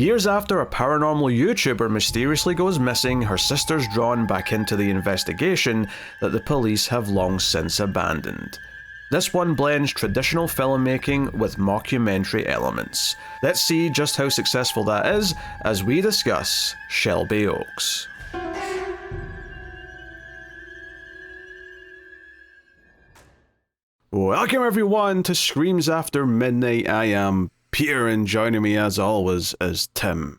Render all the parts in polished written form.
Years after a paranormal YouTuber mysteriously goes missing, her sister's drawn back into the investigation that the police have long since abandoned. This one blends traditional filmmaking with mockumentary elements. Let's see just how successful that is as we discuss Shelby Oaks. Welcome everyone to Screams After Midnight. I am Peter, and joining me as always is Tim.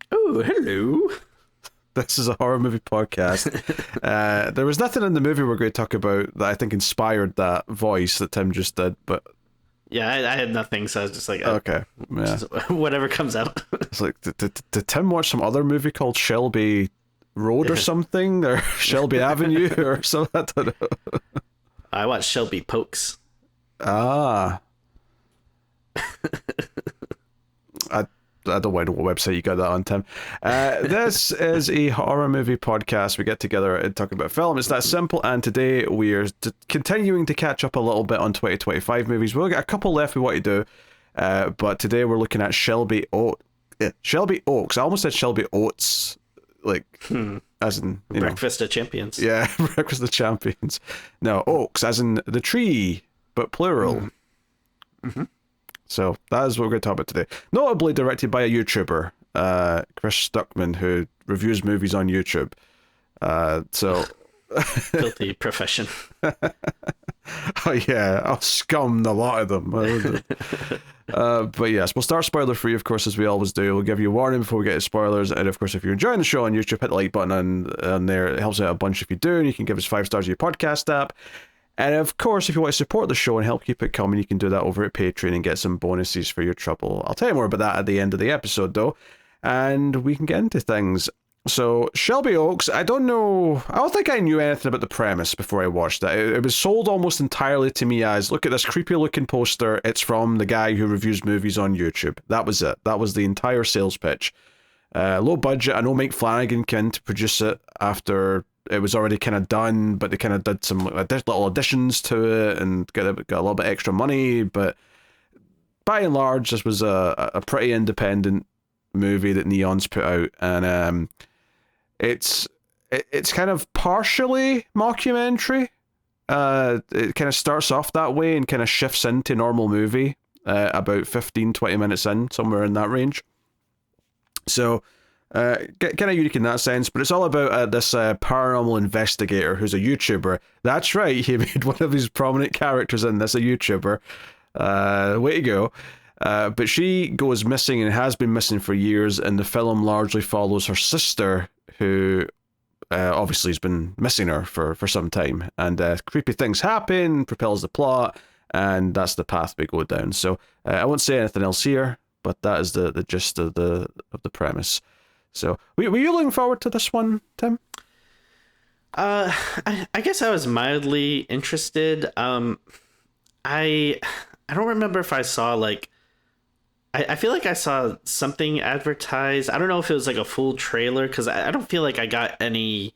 Oh, hello. This is a horror movie podcast. There was nothing in the movie we're going to talk about that I think inspired that voice that Tim just did, but... Yeah, I had nothing, so I was just like... Okay, yeah. Whatever comes out. It's like, did Tim watch some other movie called Shelby Road or something? Or Shelby Avenue or something? I don't know. I watched Shelby Pokes. Ah. I don't know what website you got that on, Tim. This is a horror movie podcast. We get together and talk about film. It's that simple, and today we are continuing to catch up a little bit on 2025 movies. We'll get a couple left we want to do, but today we're looking at Shelby Oaks. I almost said Shelby Oats, like... As in, Breakfast of Champions. Yeah, Breakfast of Champions. No, Oaks, as in the tree, but plural. Mm-hmm. So that is what we're going to talk about today. Notably directed by a YouTuber, Chris Stuckmann, who reviews movies on YouTube. Filthy profession. Oh yeah, I'll scum a lot of them. But yes, we'll start spoiler free, of course, as we always do. We'll give you a warning before we get to spoilers, and of course, if you're enjoying the show on YouTube, hit the like button on there. It helps out a bunch if you do, and you can give us 5 stars on your podcast app. And of course, if you want to support the show and help keep it coming, you can do that over at Patreon and get some bonuses for your trouble. I'll tell you more about that at the end of the episode, though, and we can get into things. So, Shelby Oaks, I don't think I knew anything about the premise before I watched it. It was sold almost entirely to me as, look at this creepy looking poster, it's from the guy who reviews movies on YouTube. That was it. That was the entire sales pitch. Low budget. I know Mike Flanagan came to produce it after it was already kind of done, but they kind of did some little additions to it and got a little bit extra money, but by and large, this was a pretty independent movie that Neon's put out, and it's kind of partially mockumentary. It kind of starts off that way and kind of shifts into normal movie about 15-20 minutes in, somewhere in that range. So kind of unique in that sense, but it's all about this paranormal investigator who's a YouTuber. That's right, he made one of his prominent characters in this a YouTuber. Way to go. But she goes missing and has been missing for years, and the film largely follows her sister, who obviously has been missing her for some time. And creepy things happen, propels the plot, and that's the path we go down. So I won't say anything else here, but that is the gist of the premise. So were you looking forward to this one, Tim? I guess I was mildly interested. I don't remember if I saw I feel like I saw something advertised. I don't know if it was like a full trailer, because I don't feel like I got any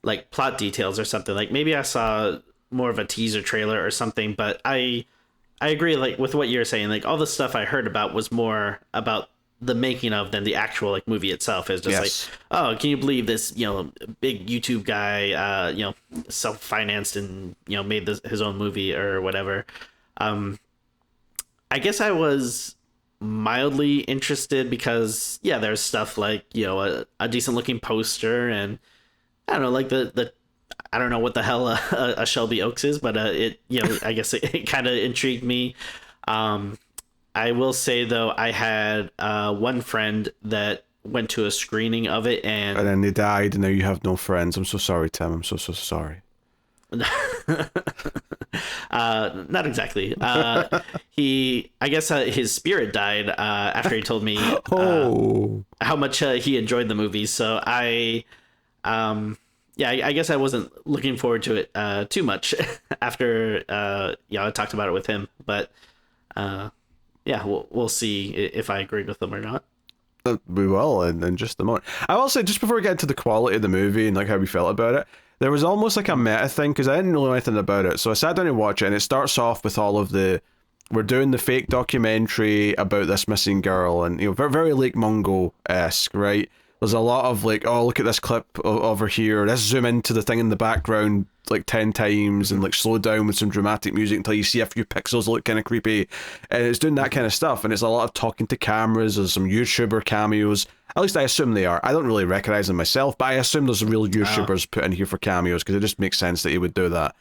like plot details or something. Like maybe I saw more of a teaser trailer or something, but I agree like with what you're saying. Like all the stuff I heard about was more about the making of than the actual like movie itself. Is just Yes. like, oh, can you believe this, big YouTube guy, self-financed and, made his own movie or whatever. I guess I was mildly interested because there's stuff like a decent looking poster, and I don't know, like the I don't know what the hell a Shelby Oaks is, but it I guess it kind of intrigued me. I will say though, I had one friend that went to a screening of it, and then they died, and now you have no friends. I'm so sorry, Tim. I'm so sorry. Not exactly. I guess his spirit died after he told me how much he enjoyed the movie. So I guess I wasn't looking forward to it too much after I talked about it with him. But we'll see if I agreed with him or not. We will in just a moment. I will say, just before we get into the quality of the movie and like how we felt about it, there was almost like a meta thing, because I didn't know anything about it. So I sat down and watched it, and it starts off with all of the we're doing the fake documentary about this missing girl, and very, very Lake Mungo-esque, right? There's a lot of like, oh, look at this clip over here. Let's zoom into the thing in the background like 10 times and like slow down with some dramatic music until you see a few pixels look kind of creepy. And it's doing that kind of stuff. And it's a lot of talking to cameras. There's some YouTuber cameos. At least I assume they are. I don't really recognize them myself, but I assume there's real YouTubers put in here for cameos because it just makes sense that he would do that.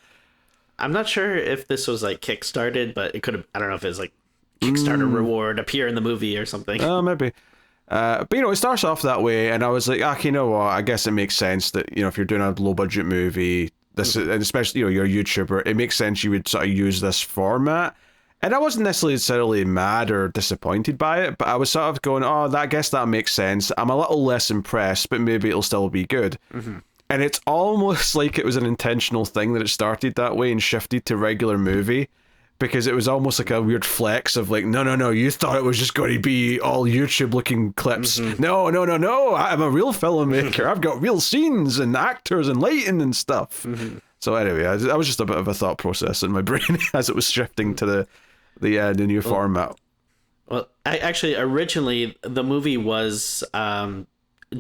I'm not sure if this was like kickstarted, but it could have, I don't know if it's like Kickstarter reward appear in the movie or something. Oh, maybe. But it starts off that way, and I was like, you know what? I guess it makes sense that if you're doing a low budget movie, this and especially you're a YouTuber, it makes sense you would sort of use this format. And I wasn't necessarily mad or disappointed by it, but I was sort of going, I guess that makes sense. I'm a little less impressed, but maybe it'll still be good. Mm-hmm. And it's almost like it was an intentional thing that it started that way and shifted to regular movie. Because it was almost like a weird flex of like, no, you thought it was just going to be all YouTube-looking clips. Mm-hmm. No, I'm a real filmmaker. I've got real scenes and actors and lighting and stuff. Mm-hmm. So anyway, that was just a bit of a thought process in my brain as it was shifting to the new format. Well, originally, the movie was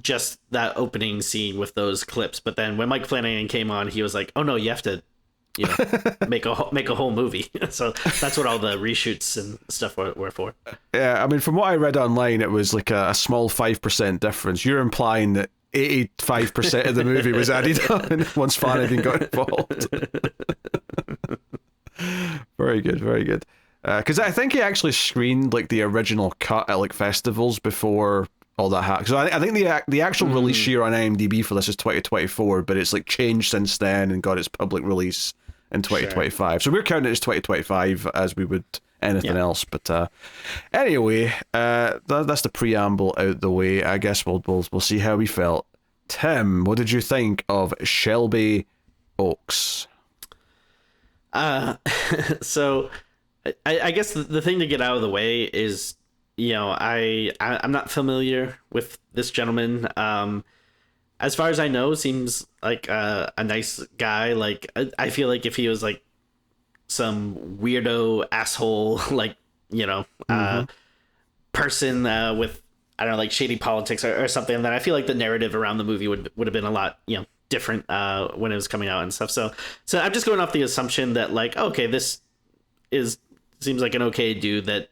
just that opening scene with those clips. But then when Mike Flanagan came on, he was like, oh no, you have to make a whole movie. So that's what all the reshoots and stuff were for. Yeah, I mean, from what I read online, it was like a small 5% difference. You're implying that 85% of the movie was added on once Flanagan got involved. Very good, very good. Because I think he actually screened like the original cut at like festivals before all that happened. So I think the actual release year on IMDb for this is 2024, but it's like changed since then and got its public release in 2025. Sure. So we're counting it as 2025 as we would anything else. But anyway, that's the preamble out the way. I guess we'll see how we felt. Tim, what did you think of Shelby Oaks? So I guess the thing to get out of the way is, I'm not familiar with this gentleman. As far as I know, seems like a nice guy. Like, I feel like if he was like some weirdo asshole, like, person with, I don't know, like shady politics or something, then I feel like the narrative around the movie would have been a lot, different when it was coming out and stuff. So I'm just going off the assumption that like, okay, this seems like an okay dude that,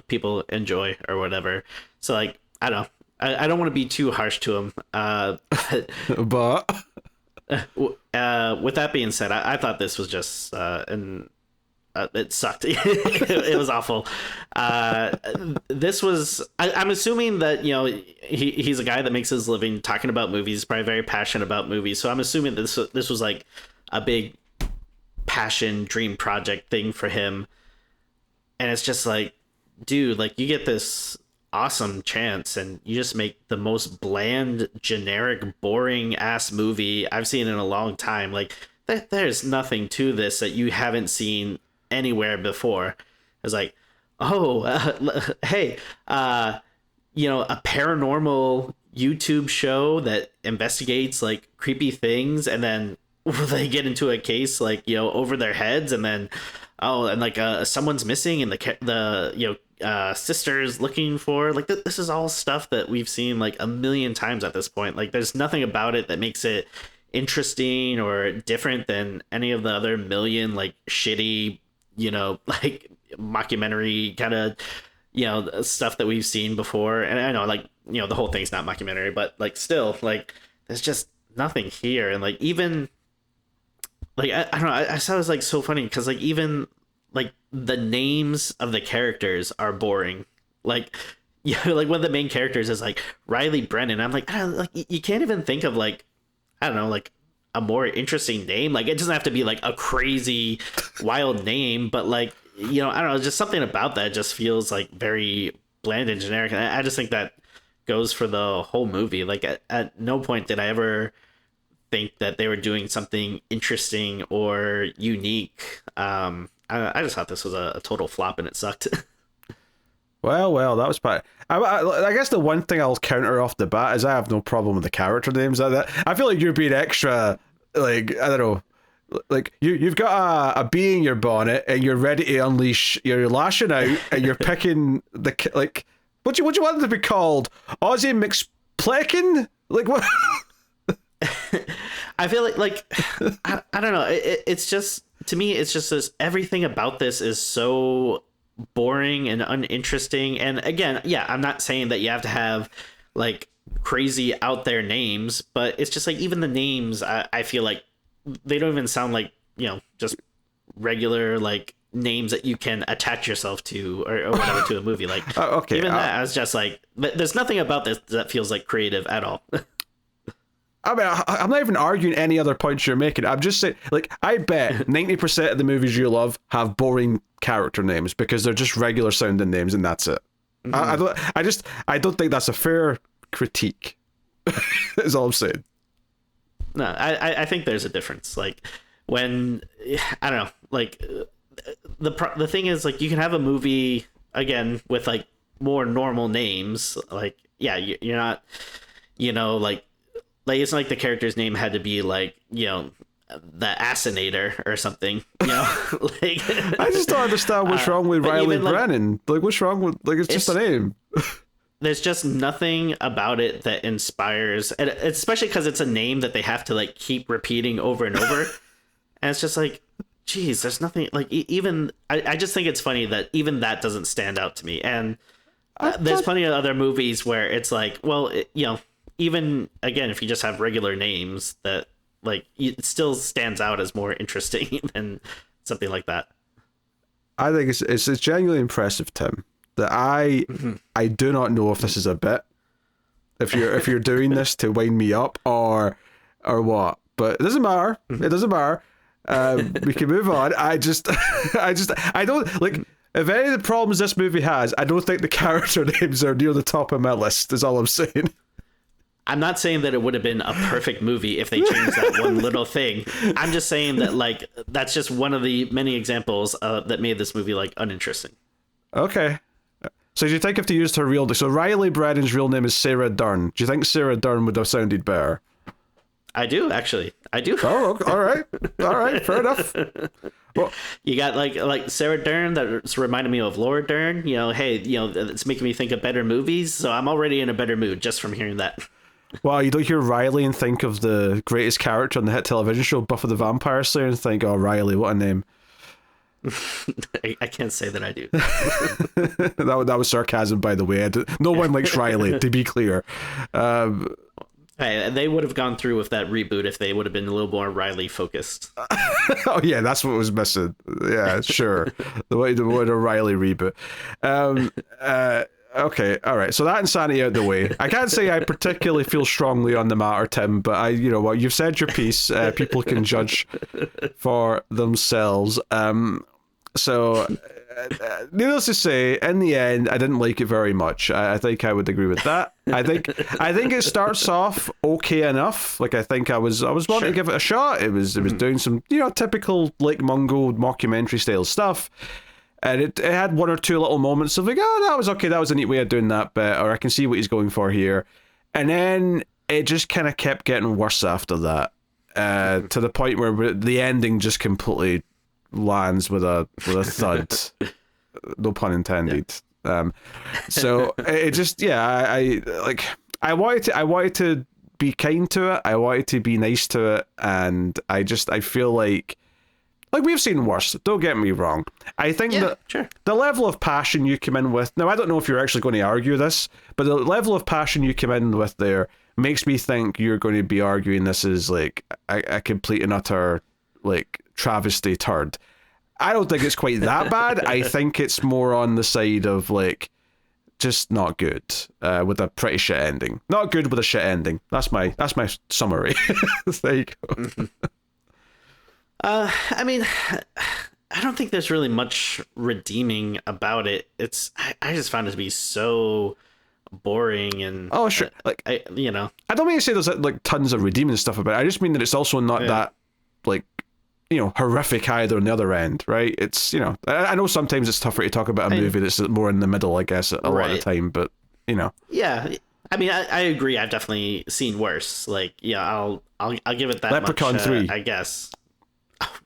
people enjoy or whatever. So like, I don't know. I don't want to be too harsh to him. But with that being said, I thought this was just it sucked. It was awful. This was I'm assuming that he's a guy that makes his living talking about movies. He's probably very passionate about movies. So I'm assuming this was like a big passion dream project thing for him. And it's just like, dude, like you get this awesome chance and you just make the most bland, generic, boring ass movie I've seen in a long time. Like there's nothing to this that you haven't seen anywhere before. It's like, hey, a paranormal YouTube show that investigates like creepy things, and then they get into a case like over their heads, and then someone's missing, and the sisters looking for like this is all stuff that we've seen like a million times at this point. Like there's nothing about it that makes it interesting or different than any of the other million like shitty like mockumentary kind of stuff that we've seen before. And I know like the whole thing's not mockumentary, but like still like there's just nothing here. And like even like I don't know, I thought it was like so funny because like even like the names of the characters are boring. Like like one of the main characters is like Riley Brennan. I'm like, I don't know, like you can't even think of like, I don't know, like a more interesting name. Like it doesn't have to be like a crazy wild name, but like I don't know, just something about that just feels like very bland and generic. And I just think that goes for the whole movie. Like at no point did I ever think that they were doing something interesting or unique. I just thought this was a total flop and it sucked. Well, that was part. I guess the one thing I'll counter off the bat is I have no problem with the character names. I feel like you're being extra, like, I don't know, like you've got a bee in your bonnet and you're ready to unleash. You're lashing out and you're picking like what you want it to be called? Aussie McSplecken? Like what? I feel like I don't know. It's just, to me, it's just this, everything about this is so boring and uninteresting. And again, yeah, I'm not saying that you have to have like crazy out there names, but it's just like, even the names, I feel like they don't even sound like, just regular like names that you can attach yourself to or whatever to a movie. Like okay, even that, I was just like, there's nothing about this that feels like creative at all. I mean, I'm not even arguing any other points you're making. I'm just saying, like, I bet 90% of the movies you love have boring character names because they're just regular sounding names and that's it. Mm-hmm. I don't think that's a fair critique. Is all I'm saying. No, I think there's a difference. Like when, I don't know, like the thing is, like, you can have a movie again with like more normal names. Like, yeah, you're not, like, it's not like the character's name had to be like, the Assassinator or something, like. I just don't understand what's wrong with Riley Brennan. Like, what's wrong with, like, it's just a name. There's just nothing about it that inspires, and especially because it's a name that they have to like keep repeating over and over. And it's just like, geez, there's nothing like, even, I just think it's funny that even that doesn't stand out to me. And there's plenty of other movies where it's like, well, even again, if you just have regular names, that like it still stands out as more interesting than something like that. I think it's genuinely impressive, Tim, that I do not know if this is a bit, if you're doing this to wind me up or what, but it doesn't matter. It doesn't matter. We can move on. I don't like. If any of the problems this movie has, I don't think the character names are near the top of my list. Is all I'm saying. I'm not saying that it would have been a perfect movie if they changed that one little thing. I'm just saying that, like, that's just one of the many examples that made this movie, like, uninteresting. Okay. So do you think if they used her real name... So Riley Brennan's real name is Sarah Dern. Do you think Sarah Dern would have sounded better? I do, actually. I do. Oh, okay. All right. All right. Fair enough. Well, you got like Sarah Dern that's reminded me of Laura Dern. Hey, it's making me think of better movies. So I'm already in a better mood just from hearing that. Well, you don't hear Riley and think of the greatest character on the hit television show Buffy the Vampire Slayer and think, oh, Riley, what a name. I can't say that I do. that was sarcasm, by the way. No one likes Riley, to be clear. Hey, they would have gone through with that reboot if they would have been a little more Riley focused. Oh yeah, that's what was missing. Yeah, sure. the Riley reboot. Okay, all right. So that insanity out the way. I can't say I particularly feel strongly on the matter, Tim, but you've said your piece. People can judge for themselves. So, needless to say, in the end, I didn't like it very much. I think I would agree with that. I think it starts off okay enough. Like, I think I was wanting to give it a shot. It was doing some typical like Mungo mockumentary style stuff. And it had one or two little moments of like, oh, that was okay, that was a neat way of doing that bit, or I can see what he's going for here. And then it just kind of kept getting worse after that, to the point where the ending just completely lands with a thud. No pun intended. Yeah. So it just, I wanted to be kind to it. I wanted to be nice to it, and I feel like we've seen worse. Don't get me wrong. I think that the level of passion you come in with, now I don't know if you're actually going to argue this, but the level of passion you come in with there makes me think you're going to be arguing this is like a complete and utter like travesty turd. I don't think it's quite that bad. I think it's more on the side of like just not good, with a pretty shit ending. Not good with a shit ending. That's my summary. There you go. I mean, I don't think there's really much redeeming about it. I just found it to be so boring and sure. Like I don't mean to say there's like tons of redeeming stuff about it. I just mean that it's also not that like horrific either on the other end, right? It's I know sometimes it's tougher to talk about a movie that's more in the middle, I guess, a lot of the time, but yeah. I mean, I agree. I've definitely seen worse. Like, yeah, I'll give it that. Leprechaun much, 3, I guess.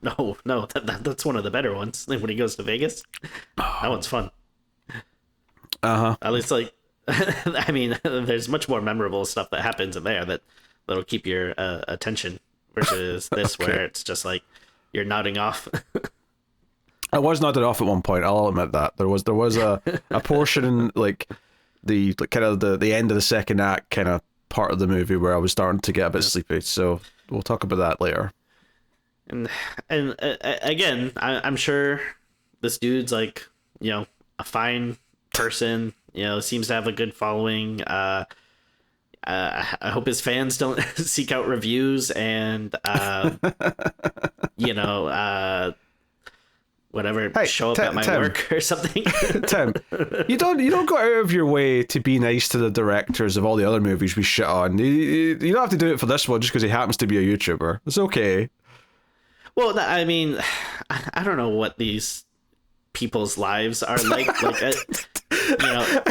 No, that's one of the better ones. When he goes to Vegas, that one's fun. At least, like, I mean, there's much more memorable stuff that happens in there that'll keep your attention versus this, where it's just like you're nodding off. I was nodded off at one point. I'll admit that there was a portion in like the kind of the end of the second act kind of part of the movie where I was starting to get a bit sleepy. So we'll talk about that later. And again, I'm sure this dude's like, you know, a fine person. You know, seems to have a good following. I hope his fans don't seek out reviews and you know, whatever, show up at my work or something. Tim, you don't go out of your way to be nice to the directors of all the other movies we shit on. You don't have to do it for this one just because he happens to be a YouTuber. It's okay. Well, I mean, I don't know what these people's lives are like. Like, you know,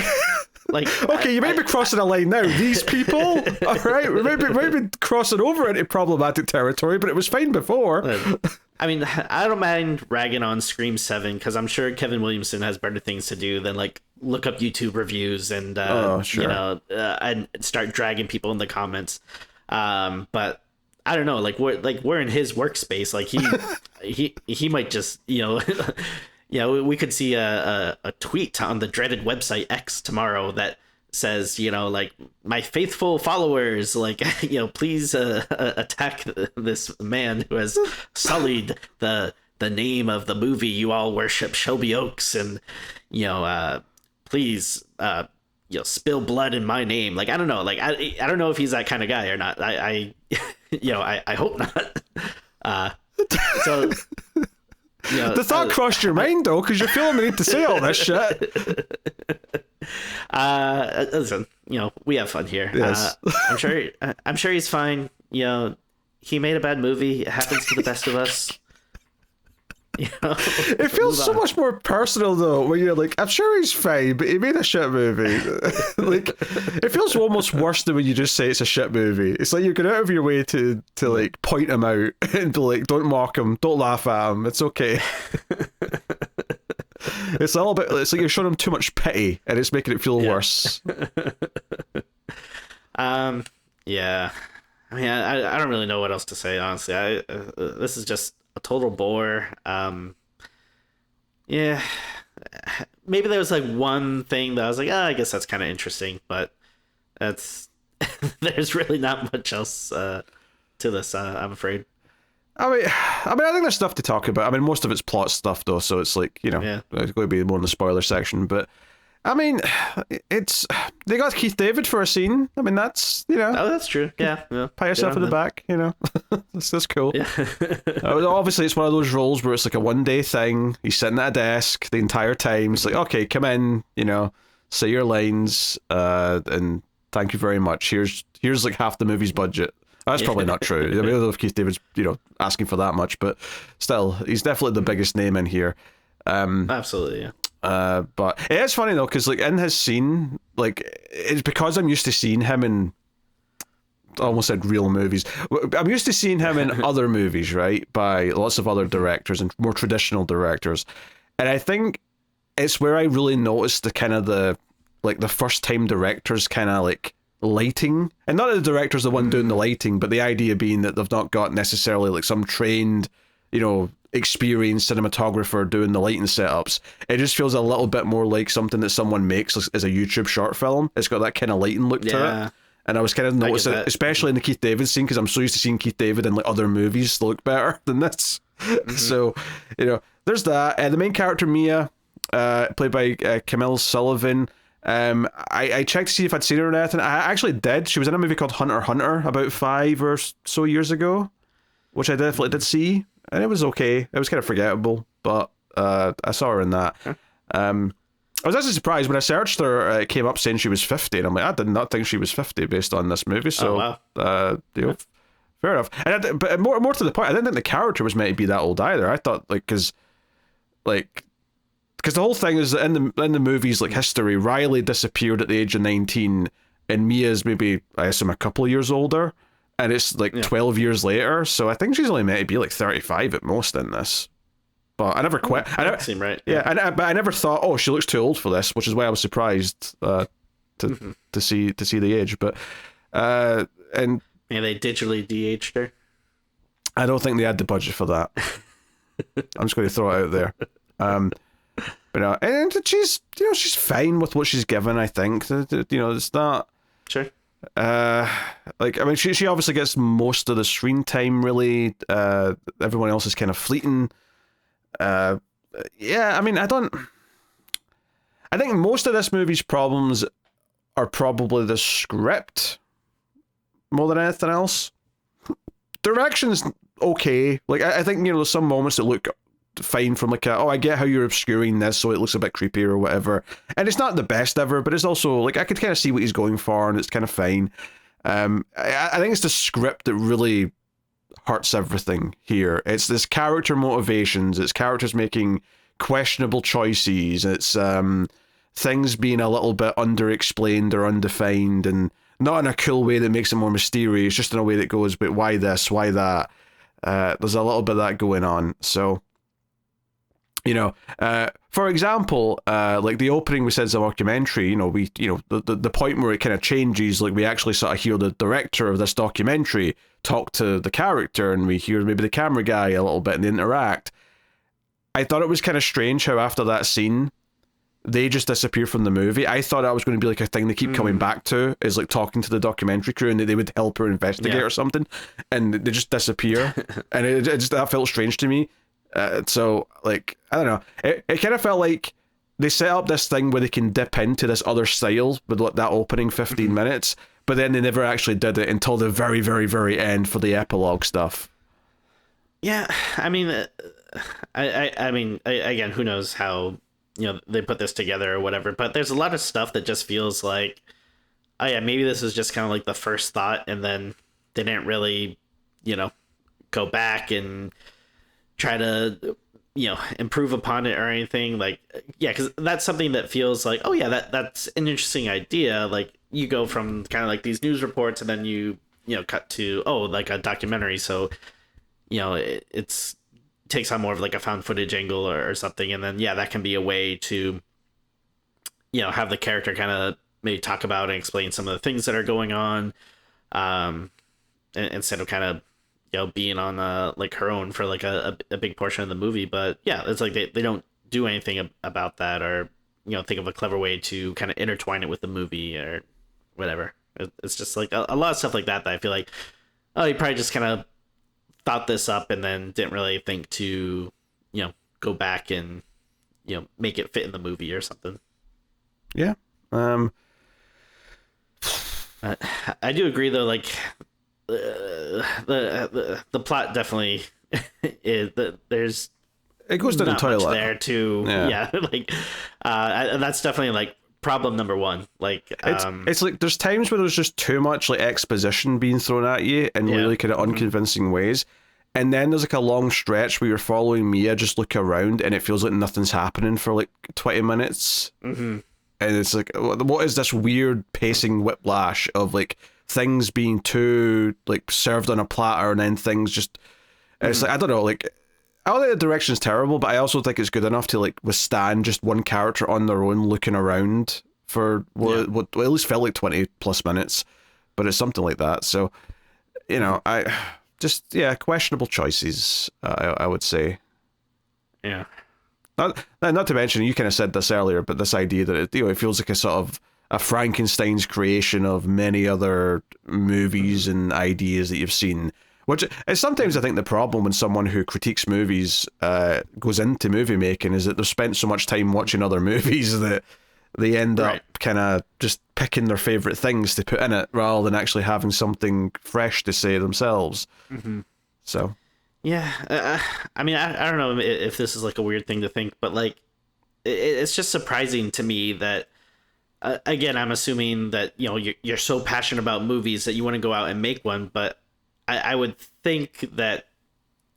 like, okay, you might be crossing a line now. These people, all right, we might be crossing over into problematic territory, but it was fine before. I mean, I don't mind ragging on Scream 7 because I'm sure Kevin Williamson has better things to do than like look up YouTube reviews and sure. you know, and start dragging people in the comments. But I don't know, like we're in his workspace. Like he might just, you know, yeah, we could see a tweet on the dreaded website X tomorrow that says, you know, like, my faithful followers, like, you know, please attack this man who has sullied the name of the movie you all worship, Shelby Oaks, and, you know, please, you know, spill blood in my name. Like, I don't know, like, I don't know if he's that kind of guy or not. I you know, I hope not. So, you know, the thought crossed your mind though, because you're feeling the need to say all this shit. Listen, you know, we have fun here. Yes. I'm sure he's fine. You know, he made a bad movie. It happens to the best of us. You know, it feels so much more personal though, when you're like, I'm sure he's fine, but he made a shit movie. Like, it feels almost worse than when you just say it's a shit movie. It's like you're going out of your way to like point him out and be like, don't mock him, don't laugh at him, it's okay. It's a little bit, it's like you're showing him too much pity and it's making it feel worse. Yeah. I mean, I don't really know what else to say, honestly. This is just a total bore. Yeah, maybe there was like one thing that I was like, I guess that's kind of interesting, but that's there's really not much else to this, I'm afraid. I mean, I think there's stuff to talk about. I mean, most of it's plot stuff though, so it's like, you know, it's going to be more in the spoiler section, but I mean, they got Keith David for a scene. I mean, that's, you know. Oh, that's true. Yeah. Pat yourself in the back, you know. That's cool. Yeah. Obviously, it's one of those roles where it's like a one-day thing. He's sitting at a desk the entire time. It's like, okay, come in, you know, say your lines, and thank you very much. Here's like half the movie's budget. That's probably not true. I mean, I don't know if Keith David's, you know, asking for that much, but still, he's definitely the biggest name in here. Absolutely, yeah. But it is funny though, because like in his scene, like it's because I'm used to seeing him in, I almost said real movies. I'm used to seeing him in other movies, right, by lots of other directors and more traditional directors, and I think it's where I really noticed the kind of the first time directors kind of like lighting, and not that the director's the one doing the lighting, but the idea being that they've not got necessarily like some trained, you know, experienced cinematographer doing the lighting setups. It just feels a little bit more like something that someone makes as a YouTube short film. It's got that kind of lighting look to it. And I was kind of noticing it, especially in the Keith David scene, because I'm so used to seeing Keith David in like other movies look better than this. So, you know, there's that. The main character, Mia, played by Camille Sullivan. I checked to see if I'd seen her or anything. I actually did. She was in a movie called Hunter x Hunter about 5 or so years ago, which I definitely did see. And it was okay. It was kind of forgettable, but I saw her in that. I was actually surprised when I searched her. It came up saying she was 50, and I'm like, I did not think she was 50 based on this movie. So, you know, fair enough. And but more to the point, I didn't think the character was meant to be that old either. I thought because the whole thing is that in the movie's like history, Riley disappeared at the age of 19, and Mia's maybe, I assume, a couple of years older. and it's like 12 years later. So I think she's only meant to be like 35 at most in this. But I never quit. That seemed right. Yeah, but I never thought, oh, she looks too old for this, which is why I was surprised to see the age. But and yeah, they digitally de-aged her. I don't think they had the budget for that. I'm just going to throw it out there. But and she's she's fine with what she's given. I think it's not sure. Like I mean, she obviously gets most of the screen time. Really, everyone else is kind of fleeting. Yeah, I mean, I think most of this movie's problems are probably the script more than anything else. Direction's okay. Like I think there's some moments that look fine from like I get how you're obscuring this so it looks a bit creepy or whatever, and it's not the best ever, but it's also like I could kind of see what he's going for and it's kind of fine. I think it's the script that really hurts everything here. It's this character motivations, it's characters making questionable choices, it's things being a little bit underexplained or undefined, and not in a cool way that makes it more mysterious, just in a way that goes, but why this, why that? There's a little bit of that going on. So for example, like the opening we said is a documentary, the point where it kind of changes, like we actually sort of hear the director of this documentary talk to the character, and we hear maybe the camera guy a little bit and they interact. I thought it was kind of strange how after that scene, they just disappear from the movie. I thought that was going to be like a thing they keep coming back to, is like talking to the documentary crew and they would help her investigate or something, and they just disappear. And it just, that felt strange to me. So like I don't know, it kind of felt like they set up this thing where they can dip into this other style with that opening 15 minutes, but then they never actually did it until the very, very, very end for the epilogue stuff. Yeah, I mean, I mean, again, who knows how they put this together or whatever, but there's a lot of stuff that just feels like, oh yeah, maybe this is just kind of like the first thought, and then they didn't really go back and try to improve upon it or anything. Like, yeah, because that's something that feels like, oh yeah, that's an interesting idea. Like you go from kind of like these news reports and then you cut to like a documentary, so it's takes on more of like a found footage angle or something, and then that can be a way to have the character kind of maybe talk about and explain some of the things that are going on, instead of kind of being on like her own for like a big portion of the movie. But yeah, it's like they don't do anything about that, or think of a clever way to kind of intertwine it with the movie or whatever. It's just like a lot of stuff like that I feel like, oh, you probably just kind of thought this up and then didn't really think to go back and make it fit in the movie or something. Yeah. I do agree though, like the plot definitely is there's it goes to the toilet there too. Yeah. Like that's definitely like problem number one. Like it's like there's times where there's just too much like exposition being thrown at you in really kind of unconvincing ways, and then there's like a long stretch where you're following Mia just look around and it feels like nothing's happening for like 20 minutes, and it's like, what is this weird pacing whiplash of like things being too like served on a platter, and then things just it's like, I don't know, like I don't think the direction's terrible, but I also think it's good enough to like withstand just one character on their own looking around for what at least felt like 20 plus minutes, but it's something like that. So I just questionable choices, I would say. Yeah. Not to mention, you kind of said this earlier, but this idea that it feels like a sort of a Frankenstein's creation of many other movies and ideas that you've seen, which is sometimes I think the problem when someone who critiques movies goes into movie making, is that they've spent so much time watching other movies that they end up kind of just picking their favorite things to put in it rather than actually having something fresh to say themselves. So yeah, I mean, I don't know if this is like a weird thing to think, but like it's just surprising to me that again, I'm assuming that you're so passionate about movies that you want to go out and make one, but I would think that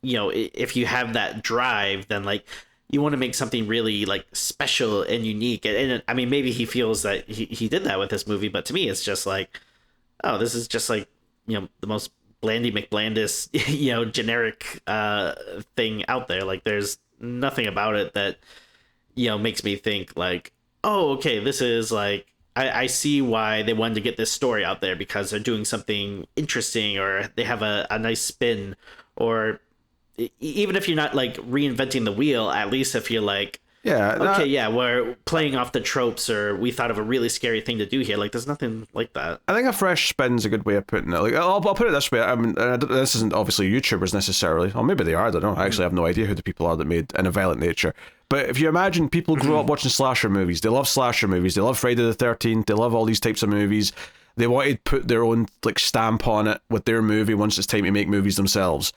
if you have that drive, then like you want to make something really like special and unique. And I mean, maybe he feels that he did that with this movie, but to me it's just like, oh, this is just like the most Blandy McBlandis, generic thing out there. Like there's nothing about it that makes me think like, oh, okay, this is like I see why they wanted to get this story out there because they're doing something interesting or they have a nice spin, or even if you're not like reinventing the wheel, at least if you're like, okay, yeah, we're playing off the tropes, or we thought of a really scary thing to do here. Like, there's nothing like that. I think a fresh spin's a good way of putting it. Like, I'll put it this way. I mean, this isn't obviously YouTubers necessarily, or maybe they are. I don't know. I actually have no idea who the people are that made In a Violent Nature. But if you imagine people grow up watching slasher movies, they love slasher movies. They love Friday the 13th. They love all these types of movies. They wanted to put their own like stamp on it with their movie once it's time to make movies themselves.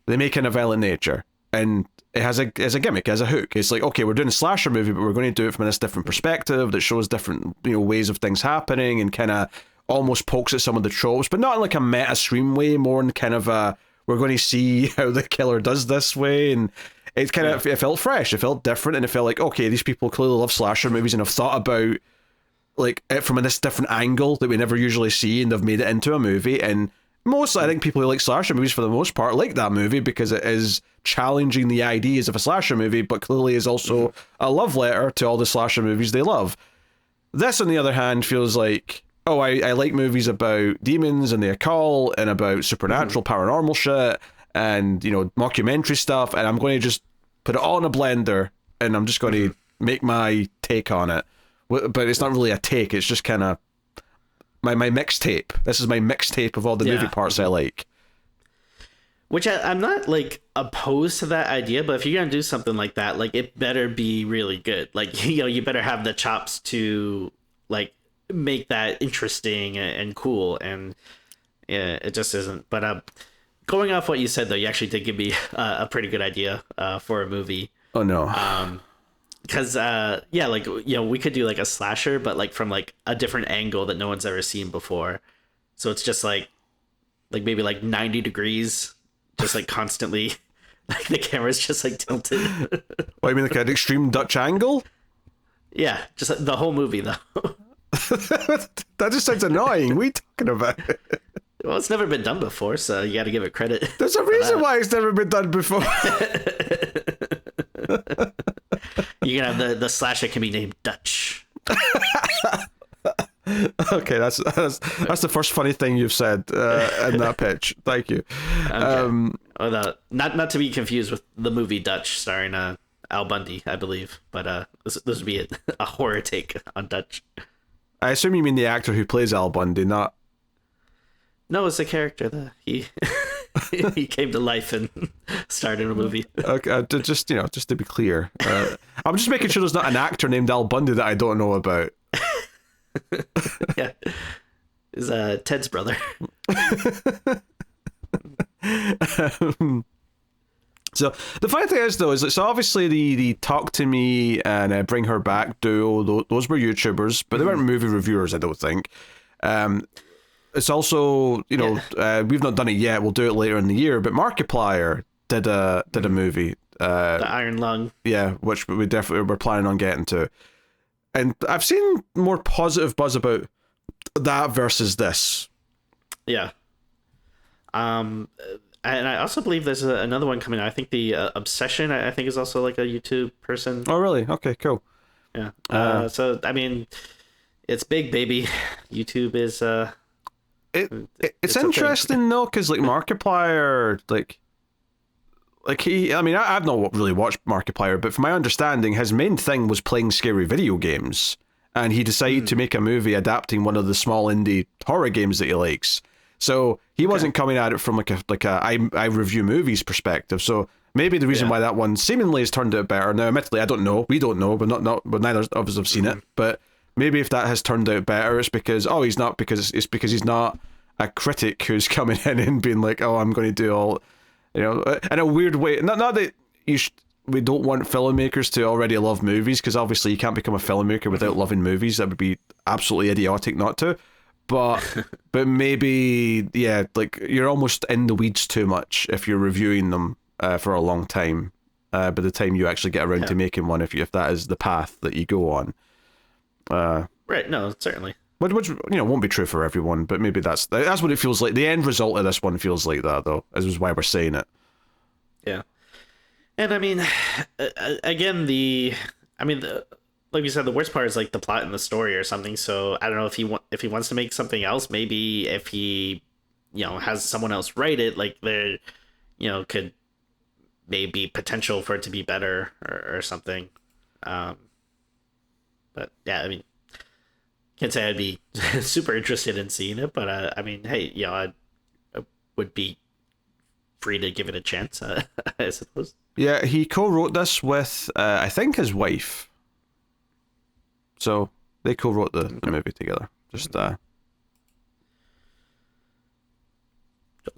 They make In a Violent Nature, and it has a gimmick, it has a hook. It's like, okay, we're doing a slasher movie, but we're going to do it from this different perspective that shows different, ways of things happening, and kind of almost pokes at some of the tropes, but not in like a meta stream way, more in kind of a, we're going to see how the killer does this way. And it kind of, it felt fresh, it felt different, and it felt like, okay, these people clearly love slasher movies and have thought about like it from this different angle that we never usually see, and they've made it into a movie. And most, I think, people who like slasher movies for the most part like that movie because it is challenging the ideas of a slasher movie, but clearly is also a love letter to all the slasher movies they love. This, on the other hand, feels like, oh, I like movies about demons and the occult and about supernatural, paranormal shit and, mockumentary stuff, and I'm going to just put it all in a blender and I'm just going to make my take on it. But it's not really a take, it's just kind of my mixtape. This is my mixtape of all the movie parts I like. Which I'm not like opposed to that idea, but if you're gonna do something like that, like it better be really good. Like you better have the chops to like make that interesting and cool. And yeah, it just isn't. But going off what you said though, you actually did give me a pretty good idea for a movie. Oh no. Because we could do like a slasher, but like from like a different angle that no one's ever seen before. So it's just like maybe like 90 degrees, just like constantly, like the camera's just like tilted. What, you mean like an extreme Dutch angle? Yeah, just like the whole movie though. That just sounds annoying. What are you talking about? Well, it's never been done before, so you got to give it credit. There's a reason why it's never been done before. You can have the slasher can be named Dutch. Okay, that's the first funny thing you've said in that pitch. Thank you. Okay. Not to be confused with the movie Dutch starring Al Bundy, I believe, but this would be a horror take on Dutch. I assume you mean the actor who plays Al Bundy, not. No, it's a character that he he came to life and starred in a movie. Okay, just to be clear, I'm just making sure there's not an actor named Al Bundy that I don't know about. Yeah, is Ted's brother. So the funny thing is, though, is so obviously the Talk to Me and Bring Her Back duo, those were YouTubers, but they weren't movie reviewers, I don't think. It's also, we've not done it yet. We'll do it later in the year. But Markiplier did a movie. The Iron Lung. Yeah, which we're planning on getting to. And I've seen more positive buzz about that versus this. Yeah. And I also believe there's another one coming out. I think the Obsession, I think, is also like a YouTube person. Oh, really? Okay, cool. Yeah. So, I mean, it's big, baby. YouTube is... It's interesting though, because like Markiplier, like he, I mean, I've not really watched Markiplier, but from my understanding, his main thing was playing scary video games, and he decided to make a movie adapting one of the small indie horror games that he likes. So he wasn't coming at it from like a I review movies perspective. So maybe the reason why that one seemingly has turned out better. Now, admittedly, I don't know. We don't know, but but neither of us have seen it. But maybe if that has turned out better, it's because he's not a critic who's coming in and being like, oh, I'm going to do all, in a weird way. Not that we don't want filmmakers to already love movies, because obviously you can't become a filmmaker without loving movies. That would be absolutely idiotic not to. But maybe, like you're almost in the weeds too much if you're reviewing them for a long time. By the time you actually get around to making one, if that is the path that you go on. Right. No, certainly. Which won't be true for everyone, but maybe that's what it feels like. The end result of this one feels like that, though. This is why we're saying it. Yeah. And I mean, again, like you said, the worst part is like the plot and the story or something. So I don't know if he wants to make something else. Maybe if he, has someone else write it, like there, could maybe potential for it to be better or something. But yeah, I mean, can't say I'd be super interested in seeing it, but I mean, hey, I would be free to give it a chance, I suppose. Yeah, he co-wrote this with, I think, his wife. So they co-wrote the movie together. Just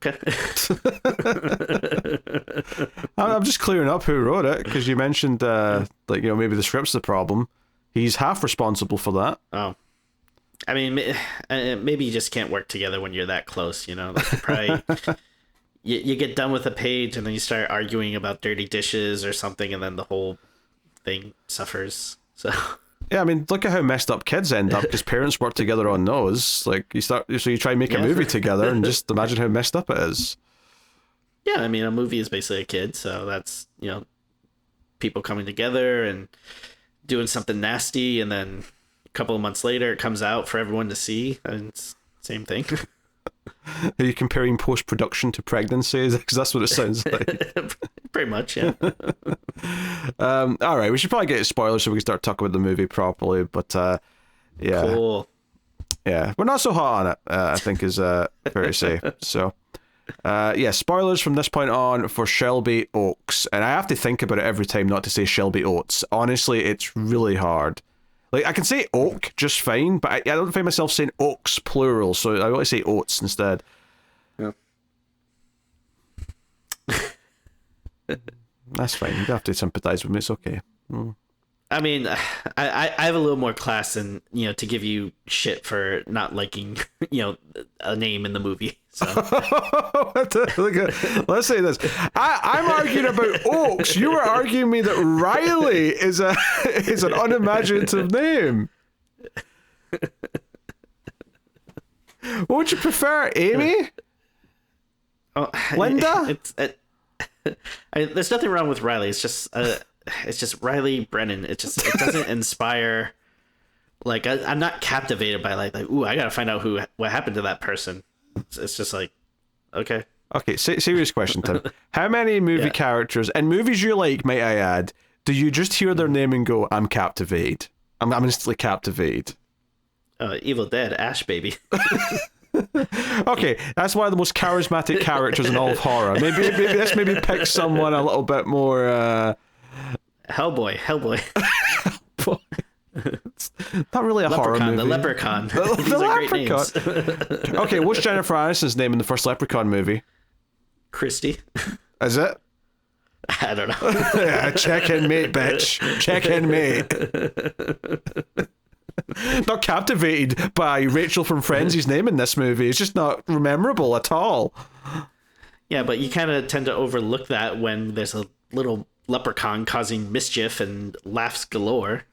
Okay. I'm just clearing up who wrote it, because you mentioned maybe the script's the problem. He's half responsible for that. Oh, I mean, maybe you just can't work together when you're that close. Like probably you get done with a page and then you start arguing about dirty dishes or something, and then the whole thing suffers. So yeah, I mean, look at how messed up kids end up because parents work together on those. Like you try and make a movie together, and just imagine how messed up it is. Yeah, I mean, a movie is basically a kid, so that's people coming together and doing something nasty, and then a couple of months later it comes out for everyone to see, and it's same thing. Are you comparing post-production to pregnancy? Because that's what it sounds like. Pretty much, yeah. All right, we should probably get spoilers so we can start talking about the movie properly. But yeah, cool. Yeah, we're not so hot on it. I think is fair to say. So yeah, spoilers from this point on for Shelby Oaks, and I have to think about it every time not to say Shelby Oats. Honestly, it's really hard. Like, I can say oak just fine, but I don't find myself saying oaks plural, so I want to say oats instead. Yeah. That's fine. You don't have to sympathize with me. It's okay. I mean, I have a little more class than, to give you shit for not liking, a name in the movie. So let's say this. I'm arguing about Oaks. You were arguing me that Riley is an unimaginative name. What would you prefer, Amy? Oh, Linda? There's nothing wrong with Riley. It's just Riley Brennan. It doesn't inspire. Like I'm not captivated by like ooh, I gotta find out what happened to that person. It's just like, okay. Okay, serious question, Tim. How many movie characters, and movies you like, might I add, do you just hear their name and go, I'm captivated? I'm instantly captivated. Evil Dead, Ash Baby. Okay, that's one of the most charismatic characters in all of horror. Maybe let's pick someone a little bit more... Hellboy. It's not really a horror movie. The Leprechaun. These are great names. Okay, what's Jennifer Aniston's name in the first Leprechaun movie? Christy. Is it? I don't know. Yeah, check in, mate, bitch. Check in, mate. Not captivated by Rachel from Friends' name in this movie. It's just not memorable at all. Yeah, but you kind of tend to overlook that when there's a little leprechaun causing mischief and laughs galore.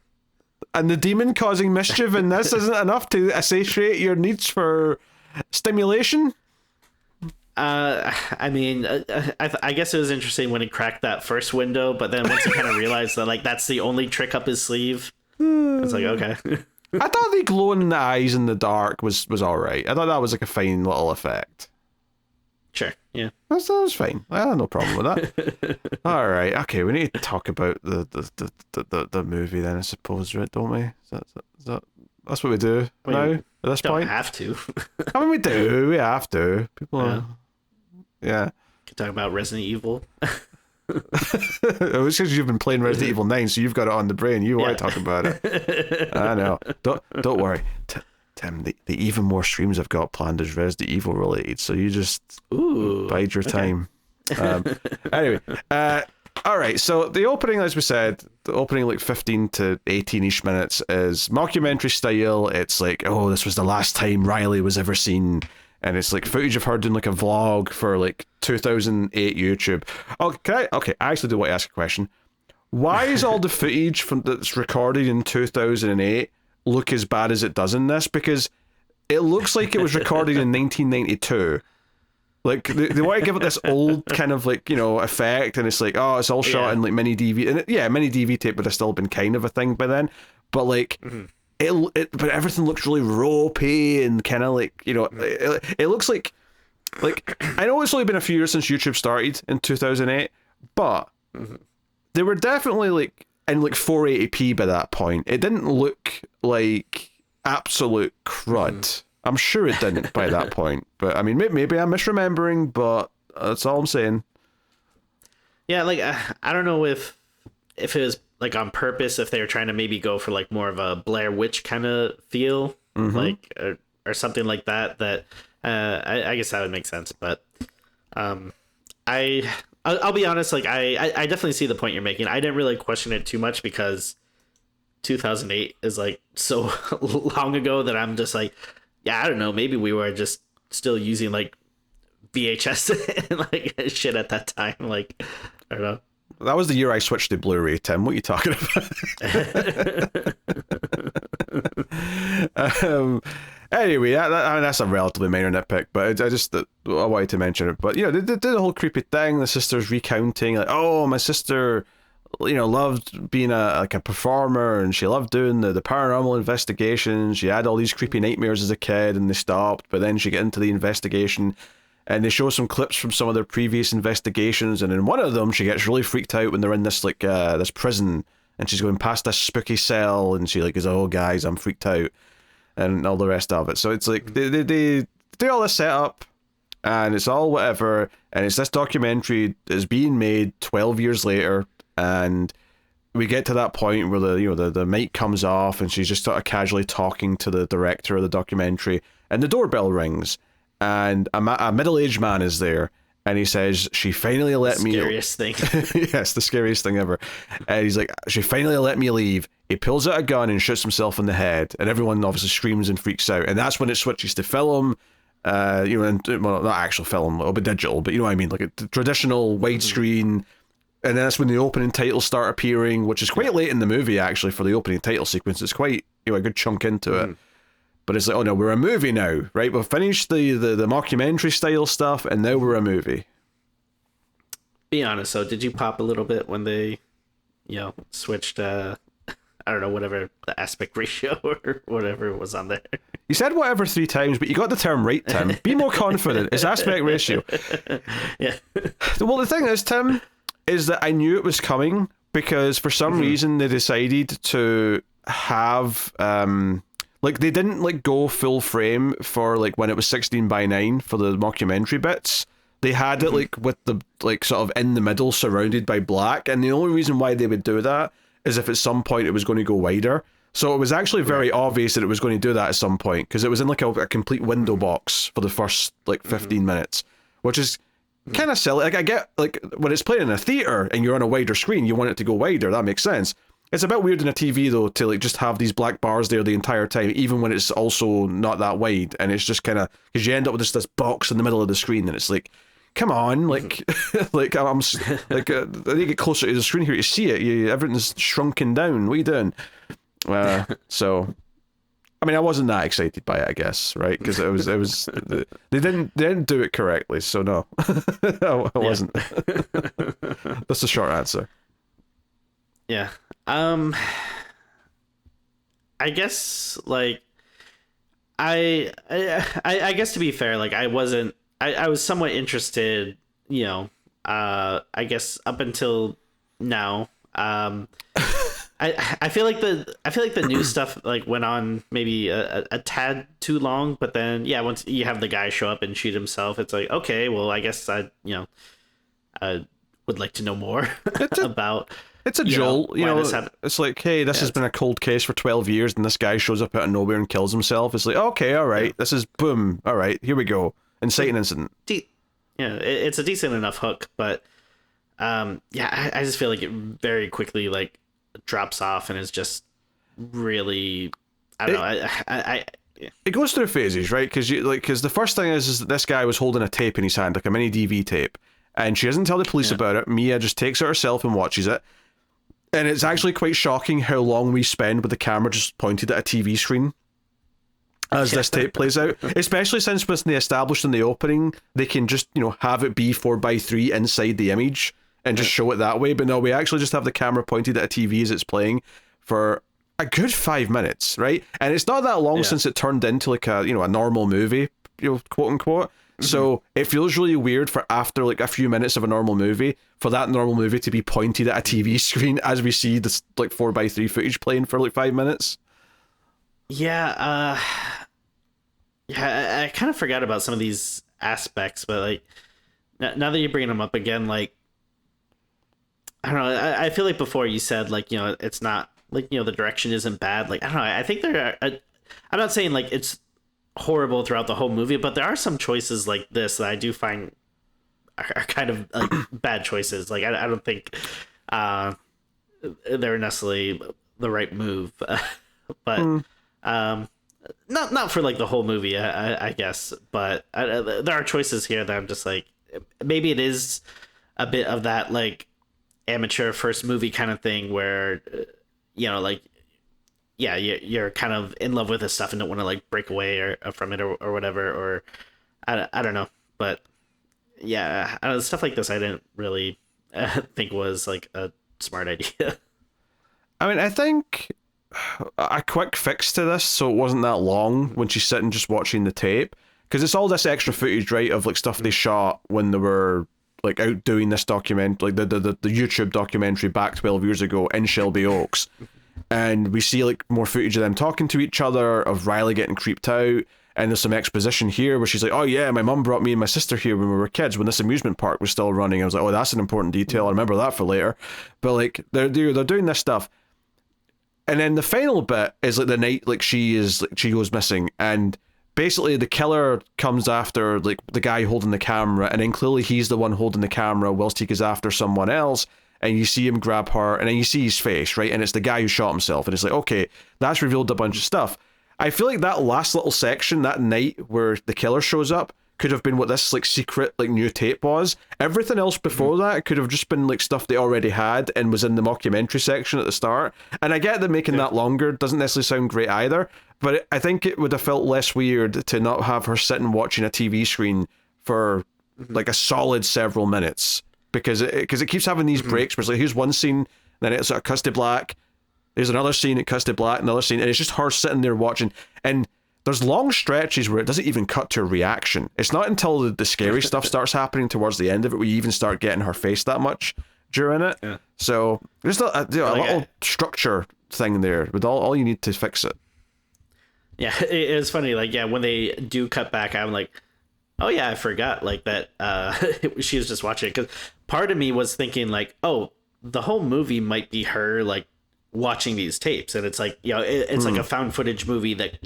And the demon causing mischief in this isn't enough to satiate your needs for stimulation? I mean, I guess it was interesting when he cracked that first window, but then once he kind of realized that, like, that's the only trick up his sleeve, it's like, okay. I thought the glowing in the eyes in the dark was all right. I thought that was like a fine little effect. Sure, yeah. That was fine. I had no problem with that. All right, okay, we need to talk about the movie then, I suppose, right? Don't we? That's what we do now at this point. Don't have to. I mean, we do. We have to. People are... Yeah. Could talk about Resident Evil. It was because you've been playing Resident Evil 9, so you've got it on the brain. You want to talk about it. I know. Don't worry. Tim, the even more streams I've got planned is Resident Evil related, so you just bide your time. Anyway, all right, so the opening, as we said, the opening like 15 to 18-ish minutes is mockumentary style. It's like, oh, this was the last time Riley was ever seen, and it's like footage of her doing like a vlog for like 2008 YouTube. Okay, I actually do want to ask a question. Why is all the footage that's recorded in 2008 look as bad as it does in this, because it looks like it was recorded in 1992. Like, they want to give it this old kind of, like, you know, effect, and it's like, oh, it's all shot in, like, mini DV. And mini DV tape would have still been kind of a thing by then. But, like, but everything looks really ropey and kind of, like, you know, it looks like, I know it's only been a few years since YouTube started in 2008, but they were definitely, like, in, like, 480p by that point. It didn't look like absolute crud. I'm sure it didn't by that point, but I mean, maybe I'm misremembering, but that's all I'm saying. Yeah, like, I don't know if it was, like, on purpose, if they were trying to maybe go for, like, more of a Blair Witch kind of feel, like, or something like that, I guess that would make sense, but I'll be honest, like, I definitely see the point you're making. I didn't really question it too much because 2008 is, like, so long ago that I'm just like, yeah, I don't know, maybe we were just still using, like, VHS and, like, shit at that time. Like, I don't know. That was the year I switched to Blu-ray, Tim. What are you talking about? Anyway, that's a relatively minor nitpick, but I wanted to mention it. But, you know, they did the whole creepy thing. The sister's recounting, like, oh, my sister, you know, loved being a performer, and she loved doing the paranormal investigations. She had all these creepy nightmares as a kid, and they stopped, but then she got into the investigation, and they show some clips from some of their previous investigations, and in one of them she gets really freaked out when they're in this, like, this prison, and she's going past this spooky cell, and she, like, goes, oh guys, I'm freaked out, and all the rest of it. So it's like they do all this setup, and it's all whatever, and it's this documentary is being made 12 years later. And we get to that point where the mic comes off, and she's just sort of casually talking to the director of the documentary, and the doorbell rings, and a middle-aged man is there, and he says, she finally let me... Scariest thing. Yes, the scariest thing ever. And he's like, she finally let me leave. He pulls out a gun and shoots himself in the head, and everyone obviously screams and freaks out, and that's when it switches to film. You know, and, well, not actual film, it'll be digital, but you know what I mean, like a traditional widescreen. And then that's when the opening titles start appearing, which is quite late in the movie, actually, for the opening title sequence. It's quite, you know, a good chunk into it. But it's like, oh no, we're a movie now, right? We've finished the mockumentary style stuff, and now we're a movie. Be honest, so did you pop a little bit when they, you know, switched, I don't know, whatever the aspect ratio or whatever was on there? You said whatever 3 times, but you got the term right, Tim. Be more confident. It's aspect ratio. Yeah. Well, the thing is, Tim, is that I knew it was coming, because for some reason they decided to have like, they didn't, like, go full frame for, like, when it was 16:9 for the mockumentary bits. They had it, like, with the, like, sort of in the middle, surrounded by black, and the only reason why they would do that is if at some point it was going to go wider. So it was actually very obvious that it was going to do that at some point, because it was in, like, a complete window box for the first, like, 15 minutes, which is kind of silly. Like, I get, like, when it's playing in a theater and you're on a wider screen, you want it to go wider. That makes sense. It's a bit weird in a TV, though, to, like, just have these black bars there the entire time, even when it's also not that wide. And it's just kind of, because you end up with this box in the middle of the screen, and it's like, come on, like, like, I'm like, I need to get closer to the screen here to see it. Everything's shrunken down. What are you doing? So, I mean, I wasn't that excited by it, I guess, right? Because it was they didn't do it correctly, so no, I wasn't. That's the short answer. Yeah. I guess, like, I guess, to be fair, like, I was somewhat interested, you know, I guess up until now. I feel like the new stuff, like, went on maybe a tad too long, but then, yeah, once you have the guy show up and shoot himself, it's like, okay, well, I guess I would like to know more about. It's a jolt, you know. It's like, hey, this has been a cold case for 12 years, and this guy shows up out of nowhere and kills himself. It's like, okay, all right, this is boom, all right, here we go, inciting incident. It's a decent enough hook, but I just feel like it very quickly, like, drops off and is just really, I don't know. It goes through phases, right? Because the first thing is that this guy was holding a tape in his hand, like a mini DV tape, and she doesn't tell the police about it. Mia just takes it herself and watches it. And it's actually quite shocking how long we spend with the camera just pointed at a TV screen as this tape plays out, especially since when they established in the opening, they can just, have it be 4:3 inside the image and just show it that way. But no, we actually just have the camera pointed at a TV as it's playing for a good 5 minutes, right? And it's not that long since it turned into like a normal movie, quote unquote. So it feels really weird for after like a few minutes of a normal movie for that normal movie to be pointed at a TV screen as we see this like 4:3 footage playing for like 5 minutes. Yeah, I kind of forgot about some of these aspects, but like now that you're bringing them up again, like I don't know, I feel like before you said like it's not like the direction isn't bad. Like I don't know, I think there are. I'm not saying like it's horrible throughout the whole movie, but there are some choices like this that I do find are kind of like bad choices. Like I don't think they're necessarily the right move, but not for like the whole movie, I guess. But there are choices here that I'm just like, maybe it is a bit of that like amateur first movie kind of thing where like you're kind of in love with this stuff and don't want to like break away or from it or whatever, or I don't know. But yeah, stuff like this I didn't really think was like a smart idea. I mean, I think a quick fix to this so it wasn't that long when she's sitting just watching the tape, because it's all this extra footage, right, of like stuff they shot when they were like out doing this document, like the YouTube documentary back 12 years ago in Shelby Oaks. And we see like more footage of them talking to each other, of Riley getting creeped out, and there's some exposition here where she's like, oh yeah, my mum brought me and my sister here when we were kids, when this amusement park was still running. I was like, oh, that's an important detail, I remember that for later. But like they're doing this stuff, and then the final bit is like the night like she goes missing, and basically the killer comes after like the guy holding the camera, and then clearly he's the one holding the camera whilst he goes after someone else. And you see him grab her, and then you see his face, right? And it's the guy who shot himself. And it's like, okay, that's revealed a bunch of stuff. I feel like that last little section, that night where the killer shows up, could have been what this like secret like new tape was. Everything else before that could have just been like stuff they already had and was in the mockumentary section at the start. And I get that making that longer doesn't necessarily sound great either, but I think it would have felt less weird to not have her sitting watching a TV screen for like a solid several minutes. Because it keeps having these breaks where it's like, here's one scene, then it sort of cuts to black, there's another scene, it cuts to black, another scene, and it's just her sitting there watching. And there's long stretches where it doesn't even cut to a reaction. It's not until the scary stuff starts happening towards the end of it where you even start getting her face that much during it. Yeah. So there's a little structure thing there with all you need to fix it. Yeah, it's funny, like, when they do cut back, I'm like, oh yeah, I forgot like that she was just watching it, because part of me was thinking like, oh, the whole movie might be her like watching these tapes, and it's like it's like a found footage movie that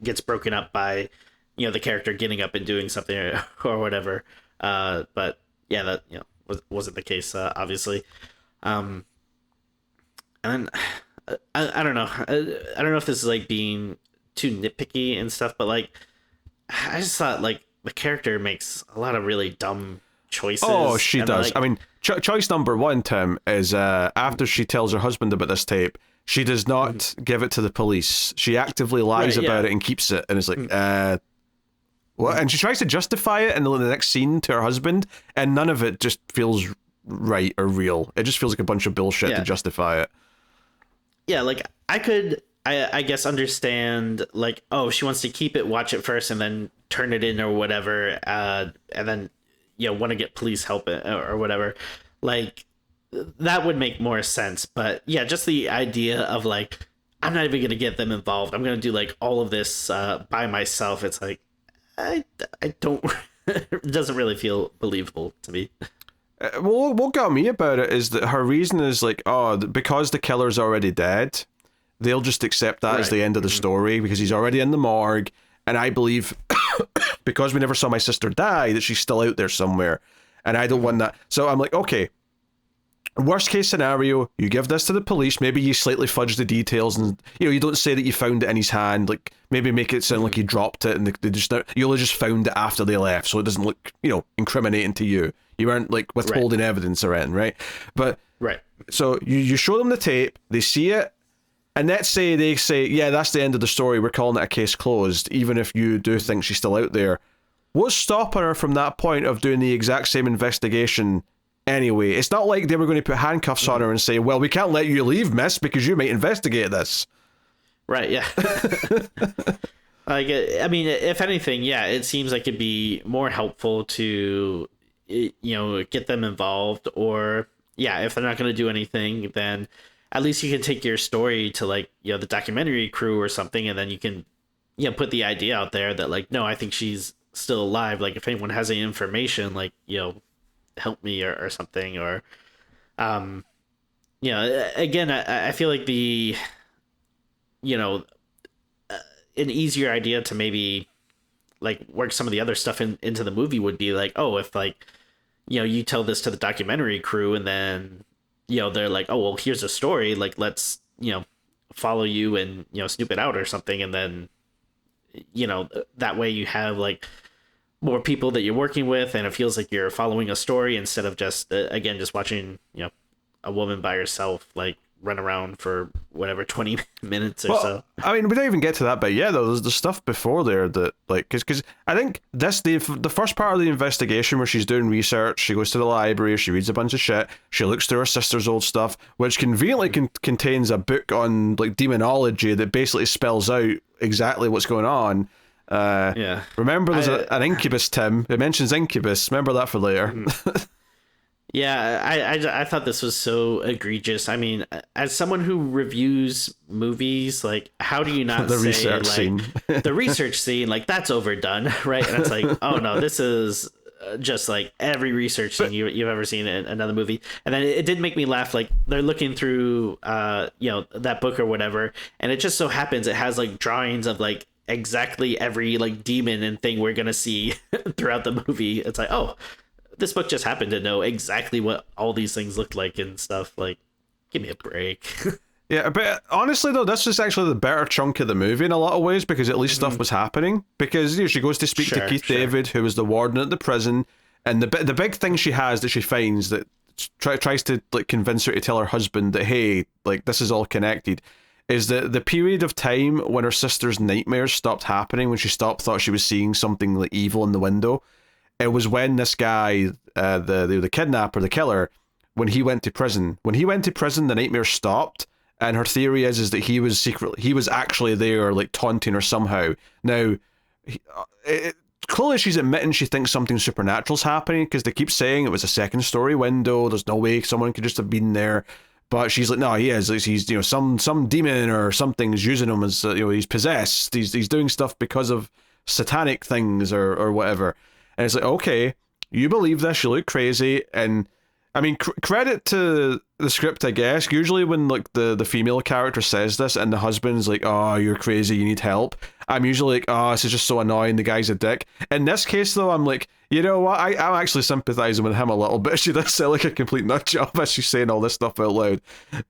gets broken up by the character getting up and doing something or whatever, but yeah, that wasn't the case, obviously. And then I don't know, I don't know if this is like being too nitpicky and stuff, but like I just thought like the character makes a lot of really dumb choices. Oh, she does. Like, I mean, choice number one, Tim, is after she tells her husband about this tape, she does not give it to the police. She actively lies about it and keeps it, and it's like, what? And she tries to justify it in the next scene to her husband, and none of it just feels right or real. It just feels like a bunch of bullshit to justify it. Yeah, like I guess understand like, oh, she wants to keep it, watch it first, and then turn it in or whatever, and then want to get police help or whatever. Like that would make more sense. But yeah, just the idea of like, I'm not even gonna get them involved, I'm gonna do like all of this by myself. It's like I don't it doesn't really feel believable to me. Well, what got me about it is that her reason is like, oh, because the killer's already dead, they'll just accept that as the end of the story because he's already in the morgue. And I believe, because we never saw my sister die, that she's still out there somewhere. And I don't want that. So I'm like, okay, worst case scenario, you give this to the police. Maybe you slightly fudge the details and, you don't say that you found it in his hand. Like, maybe make it sound like he dropped it and you only just found it after they left. So it doesn't look, incriminating to you. You weren't, like, withholding evidence or anything, right? But Right. So you show them the tape, they see it, and let's say they say, yeah, that's the end of the story, we're calling it a case closed, even if you do think she's still out there. What's stopping her from that point of doing the exact same investigation anyway? It's not like they were going to put handcuffs on her and say, well, we can't let you leave, miss, because you might investigate this. Right, yeah. Like, I mean, if anything, yeah, it seems like it'd be more helpful to, get them involved, or, yeah, if they're not going to do anything, then at least you can take your story to, like, the documentary crew or something, and then you can, put the idea out there that, like, no, I think she's still alive. Like, if anyone has any information, like, help me or something, or, again, I feel like the, an easier idea to maybe like work some of the other stuff into the movie would be like, oh, if like, you tell this to the documentary crew and then, they're like, oh, well, here's a story. Like, let's, follow you and, snoop it out or something. And then, that way you have like more people that you're working with and it feels like you're following a story instead of just, again, just watching, a woman by herself, like, run around for whatever 20 minutes or so. I mean, we don't even get to that bit yet, though. There's the stuff before there that, like, because I think the first part of the investigation where she's doing research, she goes to the library, she reads a bunch of shit, she looks through her sister's old stuff, which conveniently contains a book on like demonology that basically spells out exactly what's going on. Yeah. Remember, there's an incubus, Tim. It mentions incubus. Remember that for later. Yeah, I thought this was so egregious. I mean, as someone who reviews movies, like, how do you not the say, research like, scene. the research scene, like, that's overdone, right? And it's like, oh, no, this is just, like, every research scene you've ever seen in another movie. And then it did make me laugh, like, they're looking through, that book or whatever, and it just so happens it has, like, drawings of, like, exactly every, like, demon and thing we're gonna see throughout the movie. It's like, oh, this book just happened to know exactly what all these things looked like and stuff. Like, give me a break. Yeah, but honestly though, this is actually the better chunk of the movie in a lot of ways, because at least stuff was happening. Because she goes to speak to Keith David, who was the warden at the prison, and the big thing she has that she finds that tries to like convince her to tell her husband that, hey, like, this is all connected, is that the period of time when her sister's nightmares stopped happening, when she thought she was seeing something like evil in the window. It was when this guy, the kidnapper, the killer, when he went to prison. When he went to prison, the nightmare stopped, and her theory is that he was actually there, like, taunting her somehow. Now, clearly she's admitting she thinks something supernatural's happening, because they keep saying it was a second story window, there's no way someone could just have been there. But she's like, no, he is. He's some demon or something is using him as, he's possessed. He's doing stuff because of satanic things or whatever. And it's like, okay, you believe this, you look crazy. And I mean, credit to the script, I guess. Usually when like the female character says this and the husband's like, oh, you're crazy, you need help, I'm usually like, oh, this is just so annoying, the guy's a dick. In this case though, I'm like, you know what, I'm actually sympathizing with him a little bit. She does sound like a complete nut job as she's saying all this stuff out loud,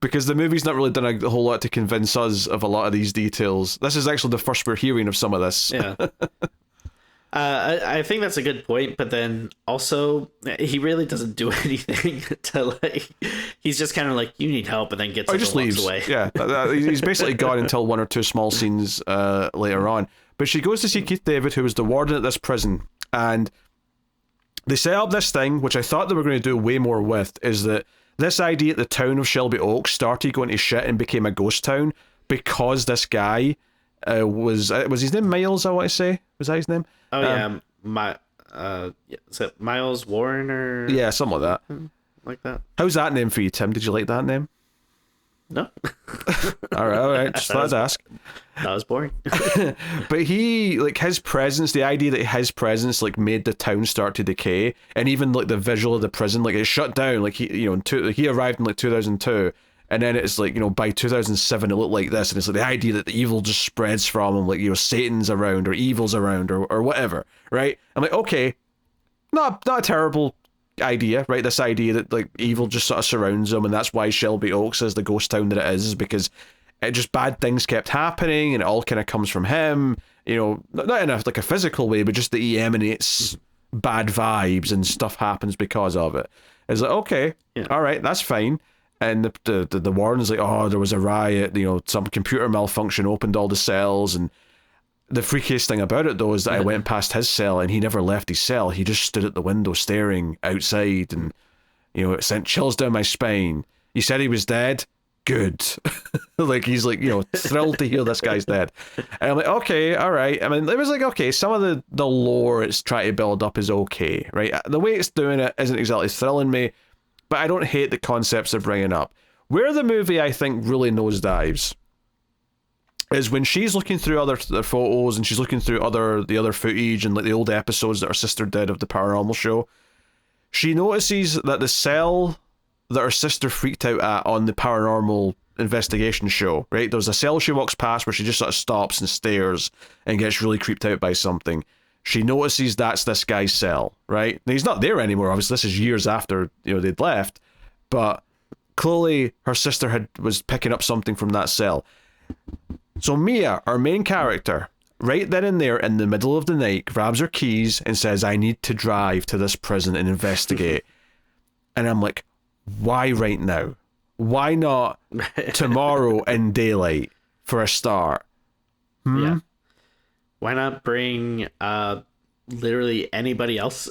because the movie's not really done a whole lot to convince us of a lot of these details. This is actually the first we're hearing of some of this. Yeah. I think that's a good point, but then also he really doesn't do anything to, like, he's just kind of like, you need help, and then gets just leaves away. Yeah, he's basically gone until one or two small scenes later on. But she goes to see Keith David, who was the warden at this prison, and they set up this thing, which I thought they were going to do way more with, is that this idea that the town of Shelby Oaks started going to shit and became a ghost town because this guy was his name Miles, I want to say? Was that his name? Oh, yeah. Is it Miles Warren or... Yeah, something like that. Like that. How's that name for you, Tim? Did you like that name? No. all right. Just thought I'd ask. That was boring. But he, like, his presence, the idea that his presence, like, made the town start to decay, and even, like, the visual of the prison, like, it shut down. Like, he arrived in, like, 2002, and then it's like, by 2007 it looked like this, and it's like the idea that the evil just spreads from him, like, Satan's around, or evil's around, or whatever, right? I'm like, okay, not a terrible idea, right? This idea that, like, evil just sort of surrounds him, and that's why Shelby Oaks is the ghost town that it is, because it just bad things kept happening, and it all kind of comes from him, not in a physical way, but just that he emanates bad vibes and stuff happens because of it. It's like, okay, yeah. All right, that's fine. And the warden's like, oh, there was a riot, some computer malfunction opened all the cells. And the freakiest thing about it, though, is that I went past his cell and he never left his cell. He just stood at the window staring outside, and it sent chills down my spine. He said he was dead. Good. Like, he's like, thrilled to hear this guy's dead. And I'm like, okay, all right. I mean, it was like, okay, some of the lore it's trying to build up is okay, right? The way it's doing it isn't exactly thrilling me, but I don't hate the concepts they're bringing up. Where the movie, I think, really nosedives is when she's looking through other photos and she's looking through the other footage and like the old episodes that her sister did of the paranormal show. She notices that the cell that her sister freaked out at on the paranormal investigation show, right? There's a cell she walks past where she just sort of stops and stares and gets really creeped out by something. She notices that's this guy's cell, right? Now, he's not there anymore, obviously. This is years after, they'd left. But clearly her sister was picking up something from that cell. So Mia, our main character, right then and there in the middle of the night, grabs her keys and says, I need to drive to this prison and investigate. And I'm like, why right now? Why not tomorrow in daylight for a start? Yeah. Why not bring literally anybody else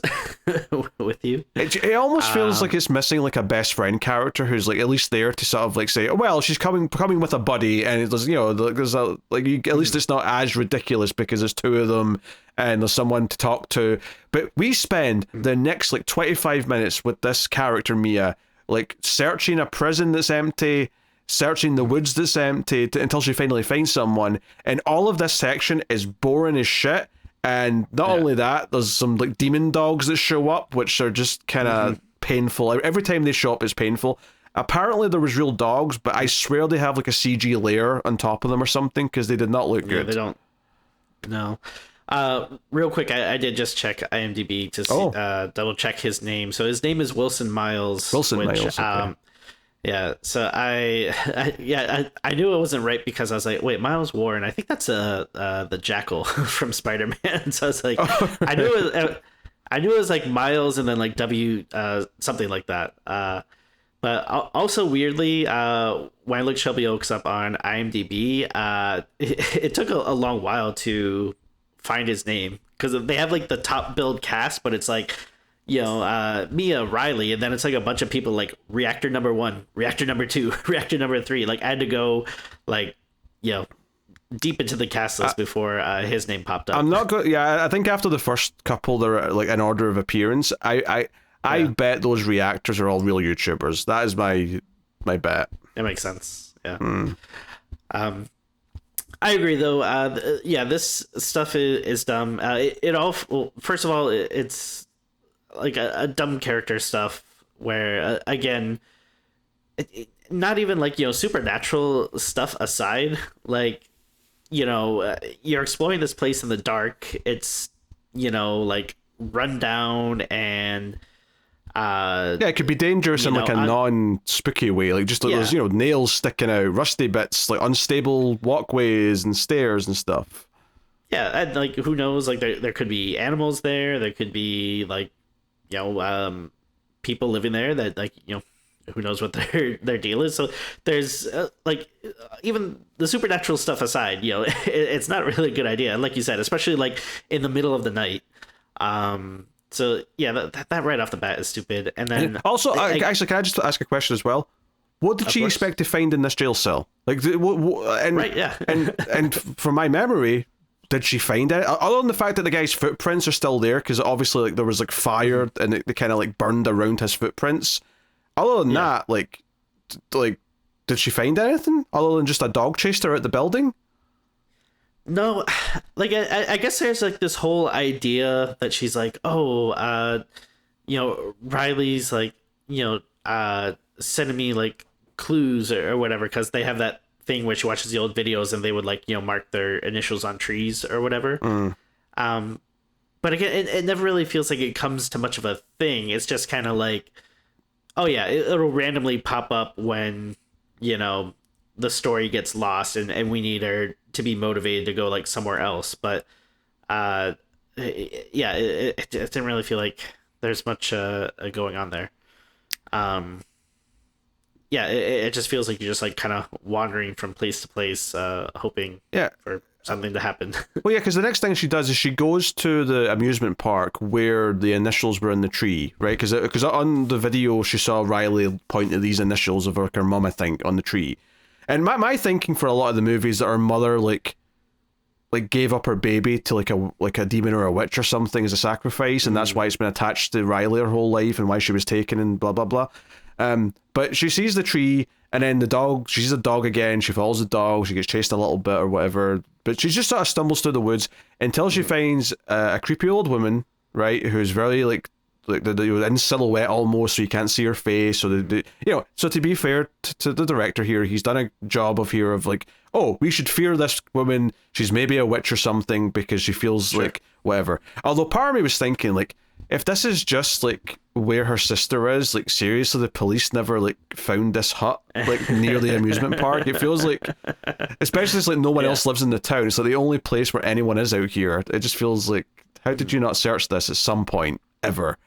with you? It almost feels like it's missing like a best friend character who's like at least there to sort of like say, oh, well, she's coming with a buddy, and there's at least it's not as ridiculous because there's two of them and there's someone to talk to. But we spend the next like 25 minutes with this character Mia, like searching a prison that's empty, searching the woods that's empty until she finally finds someone, and all of this section is boring as shit. And not only that, there's some like demon dogs that show up, which are just kind of painful. Every time they show up, it's painful. Apparently there was real dogs, but I swear they have like a CG layer on top of them or something because they did not look good. They don't. No. Real quick, I did just check IMDb to see, double check his name. So his name is Wilson Miles. Miles. Okay. Yeah. So I knew it wasn't right because I was like, wait, Miles Warren. I think that's the Jackal from Spider-Man. So I was like, I knew it was like Miles and then like W something like that. But also weirdly, when I looked Shelby Oaks up on IMDb, it took a long while to find his name because they have like the top billed cast, but it's like, Mia, Riley, and then it's like a bunch of people like reactor number 1, reactor number 2, reactor number 3. Like I had to go like, deep into the cast list before his name popped up. I'm not good. Yeah, I think after the first couple, they're like an order of appearance. I bet those reactors are all real YouTubers. That is my bet. It makes sense. Yeah. I agree though. This stuff is dumb. First of all, it's like a dumb character stuff where again, not even like supernatural stuff aside, like you're exploring this place in the dark. It's like run down and it could be dangerous in like a non-spooky way, like just like those nails sticking out, rusty bits, like unstable walkways and stairs and stuff. Yeah, and like who knows, like there could be animals there, there could be like people living there that like who knows what their deal is. So there's like even the supernatural stuff aside, it's not really a good idea, like you said, especially like in the middle of the night. So yeah, that right off the bat is stupid. And then also, actually, can I just ask a question as well? What did she expect to find in this jail cell? Like, right, yeah. and from my memory, did she find it? Other than the fact that the guy's footprints are still there, because obviously like there was like fire and they kind of like burned around his footprints. Other than that, like, did she find anything other than just a dog chased her out the building? No, like I guess there's like this whole idea that she's like, Riley's like, sending me like clues or whatever, because they have that thing where she watches the old videos and they would like mark their initials on trees or whatever. But again, it never really feels like it comes to much of a thing. It's just kind of like, oh yeah, it'll randomly pop up when the story gets lost and we need her to be motivated to go like somewhere else. But it didn't really feel like there's much going on there. yeah, it just feels like you're just like kind of wandering from place to place, hoping Yeah. for something to happen. Well, yeah, because the next thing she does is she goes to the amusement park where the initials were in the tree, right? Because on the video she saw Riley point to these initials of her mum, I think, on the tree. And my thinking for a lot of the movies that her mother like gave up her baby to like a demon or a witch or something as a sacrifice, and that's why it's been attached to Riley her whole life and why she was taken and blah blah blah. But she sees the tree, and then the dog, she sees the dog again, she follows the dog, she gets chased a little bit or whatever, but she just sort of stumbles through the woods until she finds a creepy old woman, right, who's very like in silhouette almost, so you can't see her face. So so to be fair to the director here, he's done a job of like, oh, we should fear this woman, she's maybe a witch or something because she feels like whatever. Although part of me was thinking, like, if this is just like where her sister is, like seriously, the police never like found this hut like near the amusement park. It feels like, especially it's like no one else lives in the town, it's like the only place where anyone is out here. It just feels like, how did you not search this at some point ever?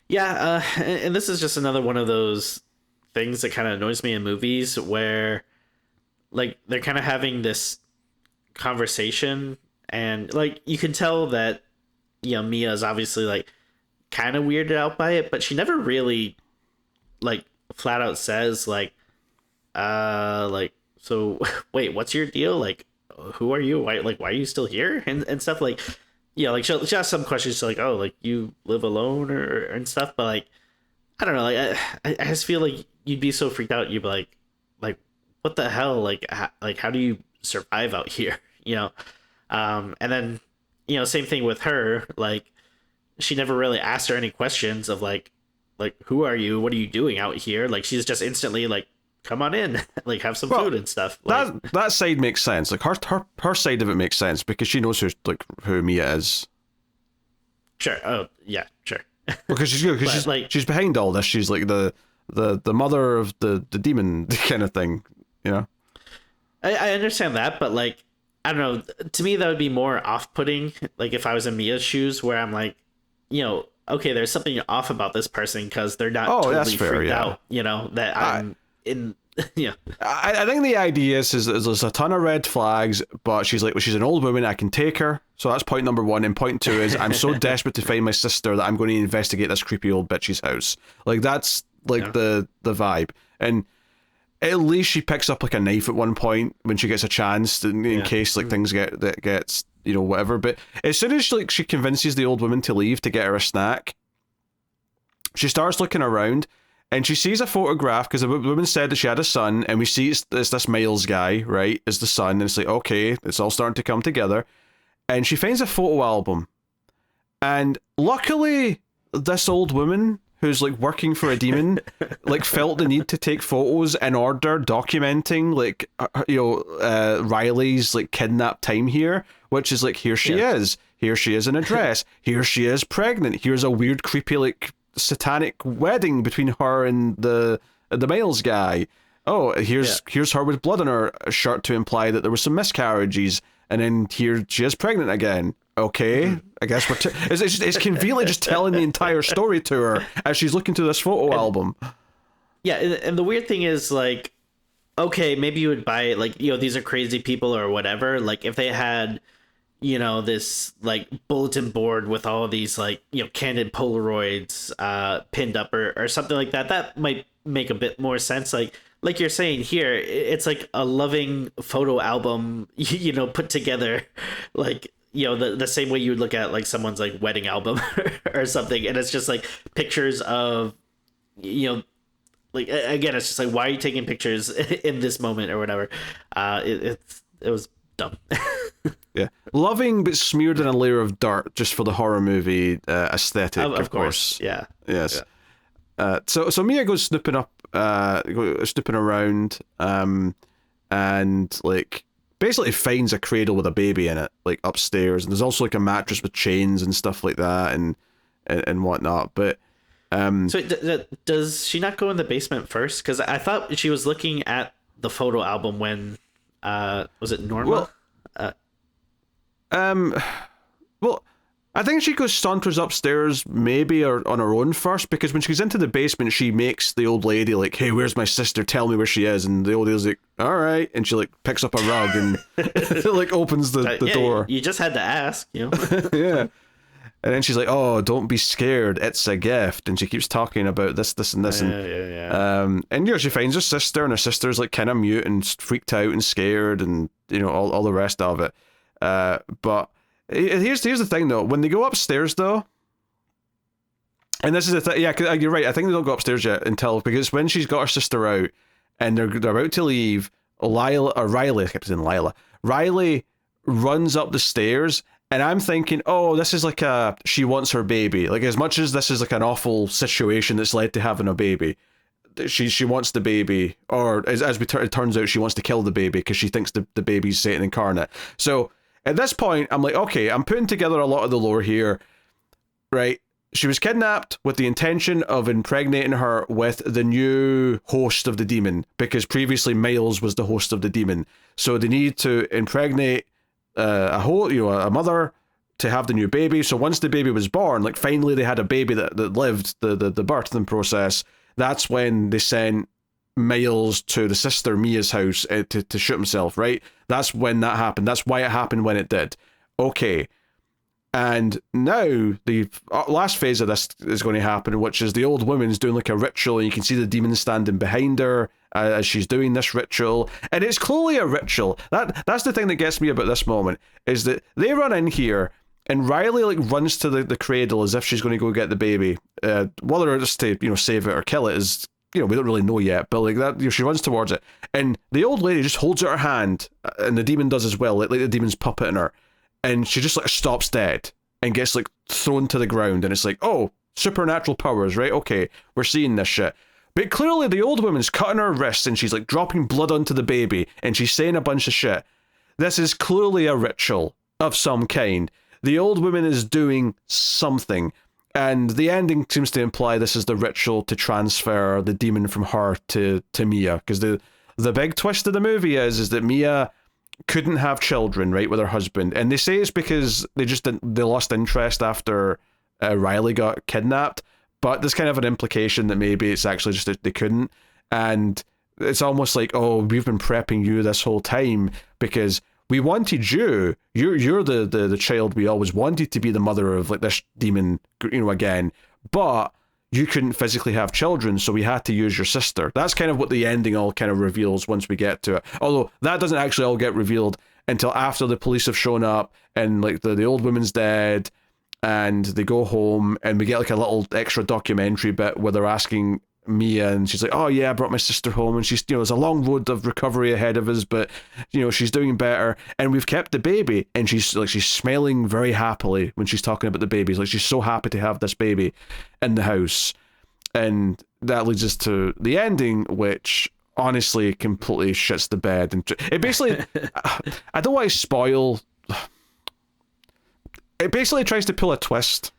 Yeah, and this is just another one of those things that kind of annoys me in movies where, like, they're kind of having this conversation, and like you can tell that, Mia is obviously like kind of weirded out by it, but she never really like flat out says like, so wait, what's your deal? Like, who are you? Why are you still here? And stuff like. Yeah, like she'll ask some questions like, "Oh, like you live alone," or and stuff. But like, I don't know. Like, I just feel like you'd be so freaked out. You'd be like, what the hell? Like, how do you survive out here? And then, same thing with her. Like, she never really asked her any questions of like, who are you? What are you doing out here? Like, she's just instantly like, come on in, like have some food and stuff. Like, that side makes sense. Like her side of it makes sense because she knows who Mia is. Sure. Oh yeah, sure. Because she's behind all this. She's like the mother of the demon kind of thing. I understand that, but like, I don't know. To me, that would be more off-putting. Like if I was in Mia's shoes, where I'm like, okay, there's something off about this person because they're not totally freaked out. That I'm in. Yeah, I think the idea is there's a ton of red flags, but she's like, well, she's an old woman, I can take her. So that's point number one. And point two is I'm so desperate to find my sister that I'm going to investigate this creepy old bitch's house. Like that's like the vibe. And at least she picks up like a knife at one point when she gets a chance in case like things gets whatever. But as soon as she convinces the old woman to leave to get her a snack, she starts looking around. And she sees a photograph because the woman said that she had a son, and we see it's this Miles guy, right, as the son, and it's like, okay, it's all starting to come together. And she finds a photo album. And luckily, this old woman, who's like working for a demon, like felt the need to take photos in order documenting like, Riley's like kidnapped time here, which is like, here she is in a dress, here she is pregnant, here's a weird, creepy, like, satanic wedding between her and the Miles guy. Oh, here's her with blood on her shirt to imply that there was some miscarriages, and then here she is pregnant again. Okay, I guess it's conveniently just telling the entire story to her as she's looking through this photo album. Yeah, and the weird thing is like, okay, maybe you would buy it, like, these are crazy people or whatever. Like if they had, this like bulletin board with all of these like, candid Polaroids pinned up or something like that might make a bit more sense. Like you're saying here, it's like a loving photo album, put together, like, the same way you would look at like someone's like wedding album or something. And it's just like pictures of, like, again, it's just like, why are you taking pictures in this moment or whatever? It was dumb. Yeah, loving but smeared in a layer of dirt just for the horror movie aesthetic. Of course. Yeah. Yes. Yeah. So Mia goes snooping around, and like basically finds a cradle with a baby in it, like upstairs, and there's also like a mattress with chains and stuff like that, and whatnot. But so does she not go in the basement first? Because I thought she was looking at the photo album when was it Norma? Well, I think she goes saunters upstairs, maybe, or on her own first, because when she goes into the basement, she makes the old lady like, "Hey, where's my sister? Tell me where she is." And the old lady's like, "All right," and she like picks up a rug and like opens the door. You just had to ask, you know. Yeah. And then she's like, "Oh, don't be scared. It's a gift." And she keeps talking about this, and this, and and she finds her sister, and her sister's like kind of mute and freaked out and scared, and all the rest of it. But here's the thing though. When they go upstairs though, and this is the thing. Yeah, you're right. I think they don't go upstairs yet because when she's got her sister out and they're about to leave, Riley, I kept saying Lila. Riley runs up the stairs. And I'm thinking, oh, this is like she wants her baby. Like, as much as this is like an awful situation that's led to having a baby, she wants the baby. Or as it turns out, she wants to kill the baby because she thinks the baby's Satan incarnate. So at this point, I'm like, okay, I'm putting together a lot of the lore here, right? She was kidnapped with the intention of impregnating her with the new host of the demon, because previously Miles was the host of the demon. So they need to impregnate a mother to have the new baby. So once the baby was born, like finally they had a baby that lived the birthing process. That's when they sent Miles to the sister Mia's house to shoot himself, right? That's when that happened. That's why it happened when it did. Okay. And now the last phase of this is going to happen, which is the old woman's doing like a ritual, and you can see the demon standing behind her as she's doing this ritual. And it's clearly a ritual. That's the thing that gets me about this moment, is that they run in here and Riley like runs to the cradle as if she's going to go get the baby. Whether it's to save it or kill it is we don't really know yet, but like that, she runs towards it, and the old lady just holds out her hand, and the demon does as well, like the demon's puppeting her. And she just like stops dead and gets like thrown to the ground. And it's like, oh, supernatural powers, right? Okay, we're seeing this shit. But clearly the old woman's cutting her wrists and she's like dropping blood onto the baby and she's saying a bunch of shit. This is clearly a ritual of some kind. The old woman is doing something. And the ending seems to imply this is the ritual to transfer the demon from her to Mia. Because the big twist of the movie is that Mia couldn't have children, right, with her husband, and they say it's because they lost interest after Riley got kidnapped, but there's kind of an implication that maybe it's actually just that they couldn't, and it's almost like, oh, we've been prepping you this whole time because we wanted you're the child we always wanted to be the mother of like this demon, again, but you couldn't physically have children, so we had to use your sister. That's kind of what the ending all kind of reveals once we get to it. Although that doesn't actually all get revealed until after the police have shown up and like the old woman's dead and they go home, and we get like a little extra documentary bit where they're asking Mia, and she's like, oh yeah, I brought my sister home, and she's there's a long road of recovery ahead of us, but she's doing better, and we've kept the baby, and she's smiling very happily when she's talking about the babies, like she's so happy to have this baby in the house. And that leads us to the ending, which honestly completely shits the bed, and it basically I don't want to spoil, it basically tries to pull a twist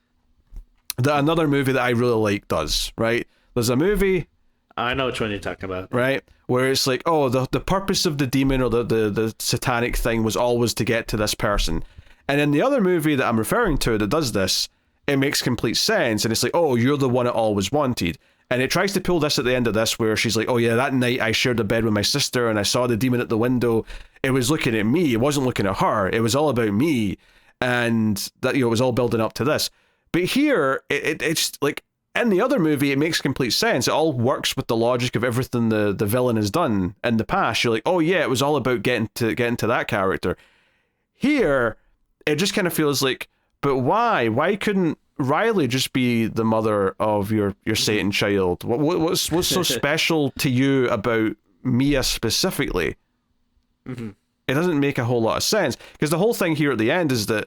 that another movie that I really like does, right? There's a movie, I know which one you're talking about, right, where it's like, oh, the purpose of the demon or the satanic thing was always to get to this person. And in the other movie that I'm referring to that does this, it makes complete sense, and it's like, oh, you're the one it always wanted. And it tries to pull this at the end of this, where she's like, oh yeah, that night I shared a bed with my sister and I saw the demon at the window. It was looking at me, it wasn't looking at her, it was all about me. And that, it was all building up to this. But here, it's like, in the other movie, it makes complete sense. It all works with the logic of everything the villain has done in the past. You're like, oh yeah, it was all about getting to that character. Here, it just kind of feels like, but why? Why couldn't Riley just be the mother of your Satan child? What's so special to you about Mia specifically? Mm-hmm. It doesn't make a whole lot of sense, because the whole thing here at the end is that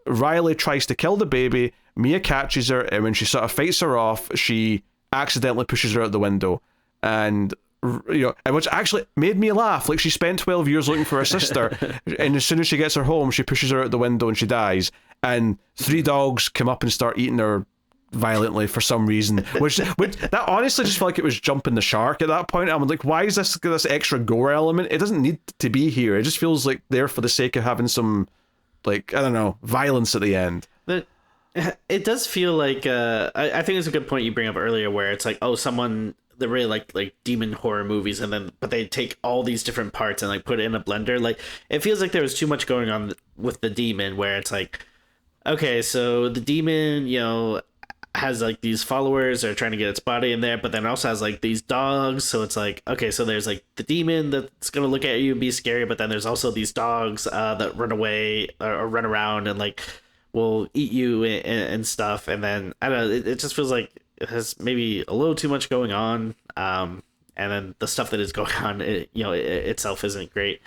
Riley tries to kill the baby, Mia catches her, and when she sort of fights her off, she accidentally pushes her out the window. And which actually made me laugh. Like, she spent 12 years looking for her sister, and as soon as she gets her home, she pushes her out the window and she dies. And 3 dogs come up and start eating her violently for some reason, which that honestly just felt like it was jumping the shark at that point. I'm like, why is this extra gore element? It doesn't need to be here. It just feels like there for the sake of having some, like, I don't know, violence at the end. It does feel like I think it's a good point you bring up earlier, where it's like, oh, someone they really like demon horror movies, and then but they take all these different parts and like put it in a blender. Like it feels like there was too much going on with the demon, where it's like, okay, so the demon, has like these followers that are trying to get its body in there, but then it also has like these dogs. So it's like, okay, so there's like the demon that's gonna look at you and be scary, but then there's also these dogs that run away or run around and like will eat you and stuff. And then I don't know, it just feels like it has maybe a little too much going on. And then the stuff that is going on, itself isn't great.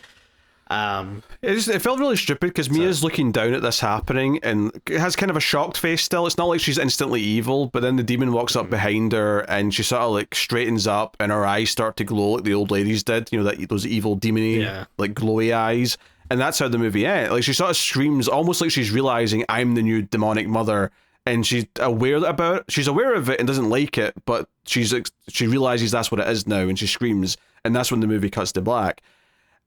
It felt really stupid because Mia's looking down at this happening and has kind of a shocked face still. It's not like she's instantly evil, but then the demon walks up behind her and she sort of like straightens up and her eyes start to glow like the old ladies did, those evil demony like glowy eyes. And that's how the movie ends. Like she sort of screams almost like she's realizing I'm the new demonic mother, and she's aware of it and doesn't like it, but she realizes that's what it is now, and she screams, and that's when the movie cuts to black.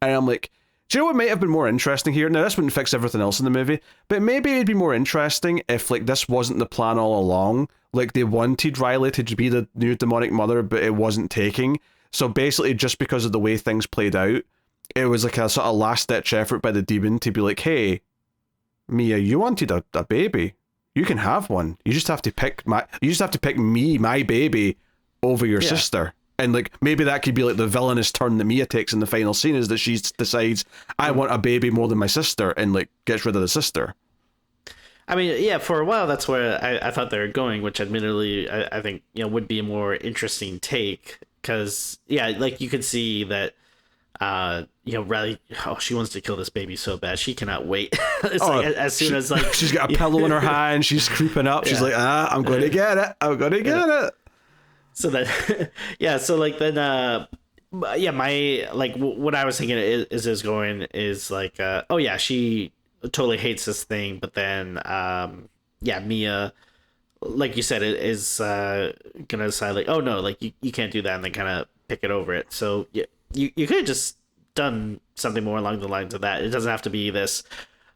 And I'm like, do you know what might have been more interesting here? Now, this wouldn't fix everything else in the movie, but maybe it'd be more interesting if, like, this wasn't the plan all along. Like, they wanted Riley to be the new demonic mother, but it wasn't taking. So basically, just because of the way things played out, it was like a sort of last-ditch effort by the demon to be like, hey, Mia, you wanted a baby. You can have one. You just have to pick me, my baby, over your sister. And like maybe that could be like the villainous turn that Mia takes in the final scene, is that she decides I want a baby more than my sister and like gets rid of the sister. I mean, yeah, for a while that's where I thought they were going, which admittedly I think would be a more interesting take, because like you could see that Riley, she wants to kill this baby so bad, she cannot wait. It's like as soon as like she's got a pillow in her hand, she's creeping up, she's like, I'm going to get it. So that, so like then, my like what I was thinking is going is like, she totally hates this thing, but then, Mia, like you said, is gonna decide like, oh no, like you can't do that, and then kind of pick it over it. So you could have just done something more along the lines of that. It doesn't have to be this,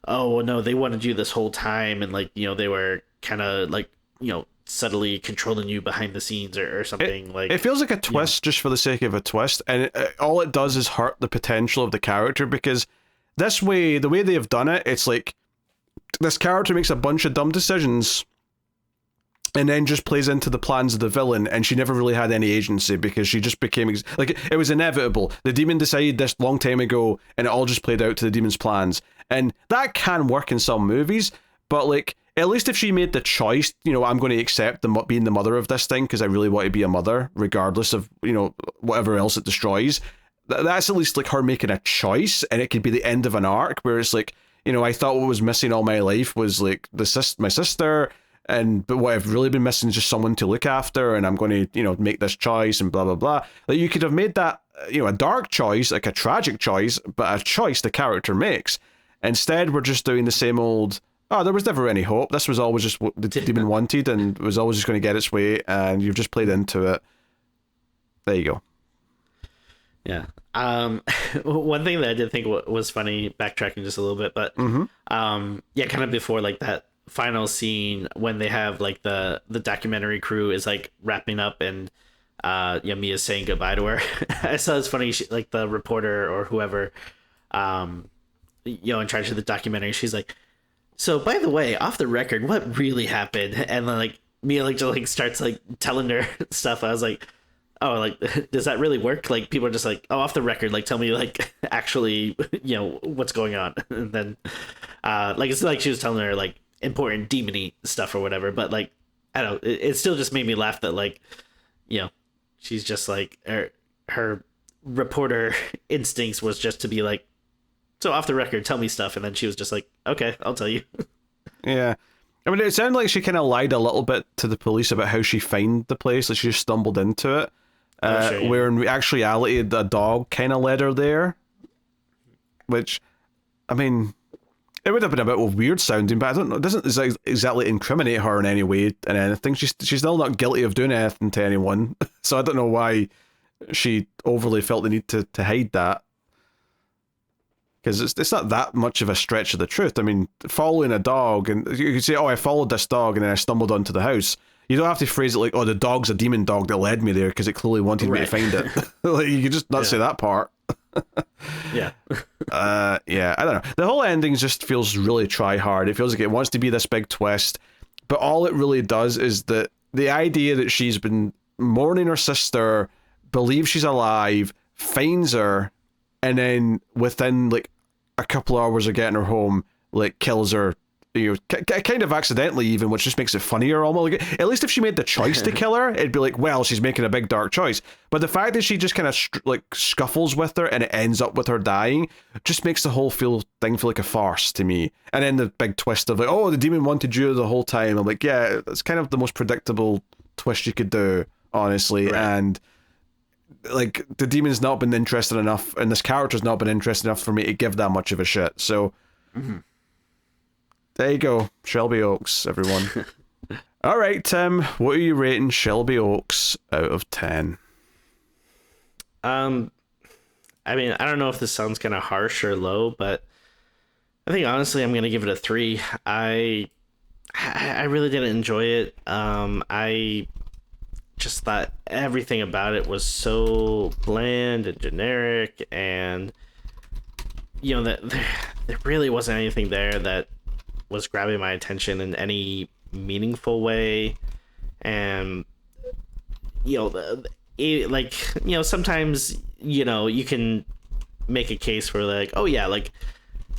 oh no, they wanted you this whole time, and like they were kind of like subtly controlling you behind the scenes or something. It feels like a twist just for the sake of a twist, and all it does is hurt the potential of the character, because the way they have done it, it's like this character makes a bunch of dumb decisions and then just plays into the plans of the villain, and she never really had any agency because she just became like it was inevitable. The demon decided this long time ago and it all just played out to the demon's plans, and that can work in some movies, but like at least if she made the choice, I'm going to accept being the mother of this thing because I really want to be a mother, regardless of, whatever else it destroys. That's at least like her making a choice, and it could be the end of an arc where it's like, I thought what was missing all my life was like my sister, but what I've really been missing is just someone to look after, and I'm going to, make this choice and blah, blah, blah. Like you could have made that, a dark choice, like a tragic choice, but a choice the character makes. Instead, we're just doing the same old, there was never any hope. This was always just what the demon wanted, and was always just going to get its way, and you've just played into it. There you go. Yeah. One thing that I did think was funny, backtracking just a little bit, but kind of before like that final scene when they have like the documentary crew is like wrapping up, and Mia's saying goodbye to her. I saw it's funny, like the reporter or whoever, in charge of the documentary, she's like, so by the way, off the record, what really happened? And then like Mia like just like starts like telling her stuff. I was like, oh, like does that really work? Like people are just like, oh, off the record, like tell me like actually what's going on. And then like it's like she was telling her like important demony stuff or whatever, but like I don't know, it still just made me laugh that like she's just like her reporter instincts was just to be like, so off the record, tell me stuff. And then she was just like, okay, I'll tell you. Yeah. I mean, it sounded like she kind of lied a little bit to the police about how she found the place. Like she just stumbled into it. Where in actuality, the dog kind of led her there. Which, I mean, it would have been a bit weird sounding, but I don't know. It doesn't exactly incriminate her in any way and anything. She's still not guilty of doing anything to anyone. So I don't know why she overly felt the need to hide that. Because it's not that much of a stretch of the truth. I mean, following a dog, and you can say, oh, I followed this dog and then I stumbled onto the house. You don't have to phrase it like, oh, the dog's a demon dog that led me there because it clearly wanted me to find it. Like, you can just not say that part. Yeah. Yeah, I don't know. The whole ending just feels really try hard. It feels like it wants to be this big twist, but all it really does is that the idea that she's been mourning her sister, believes she's alive, finds her, and then within like a couple of hours of getting her home, like kills her, you know, kind of accidentally even, which just makes it funnier almost. Like, at least if she made the choice to kill her, it'd be like, well, she's making a big dark choice. But the fact that she just kind of like scuffles with her and it ends up with her dying just makes the whole thing feel like a farce to me. And then the big twist of like, oh, the demon wanted you the whole time. I'm like, yeah, that's kind of the most predictable twist you could do, honestly. Right. And like, the demon's not been interested enough, and this character's not been interested enough for me to give that much of a shit. So, there you go, Shelby Oaks, everyone. All right, Tim, what are you rating Shelby Oaks out of 10? I mean, I don't know if this sounds kind of harsh or low, but I think honestly, I'm gonna give it a 3. I really didn't enjoy it. I just thought everything about it was so bland and generic, and you know that there really wasn't anything there that was grabbing my attention in any meaningful way. And you know, like, you know, sometimes, you know, you can make a case for like, oh yeah, like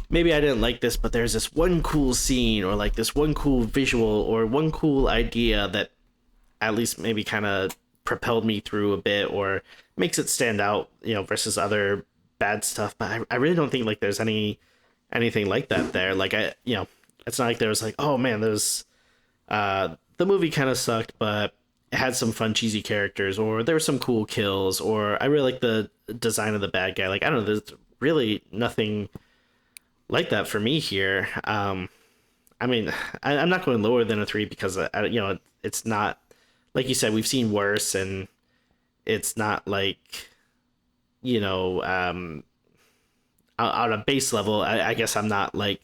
maybe I didn't like this, but there's this one cool scene or like this one cool visual or one cool idea that at least maybe kind of propelled me through a bit or makes it stand out, you know, versus other bad stuff. But I really don't think like there's anything like that there. Like, you know, it's not like there was like, oh man, there's the movie kind of sucked, but it had some fun cheesy characters, or there were some cool kills, or I really like the design of the bad guy. Like, I don't know, there's really nothing like that for me here. I mean, I'm not going lower than a 3 because you know, it's not, like you said, we've seen worse, and it's not like, you know, on a base level, I guess I'm not like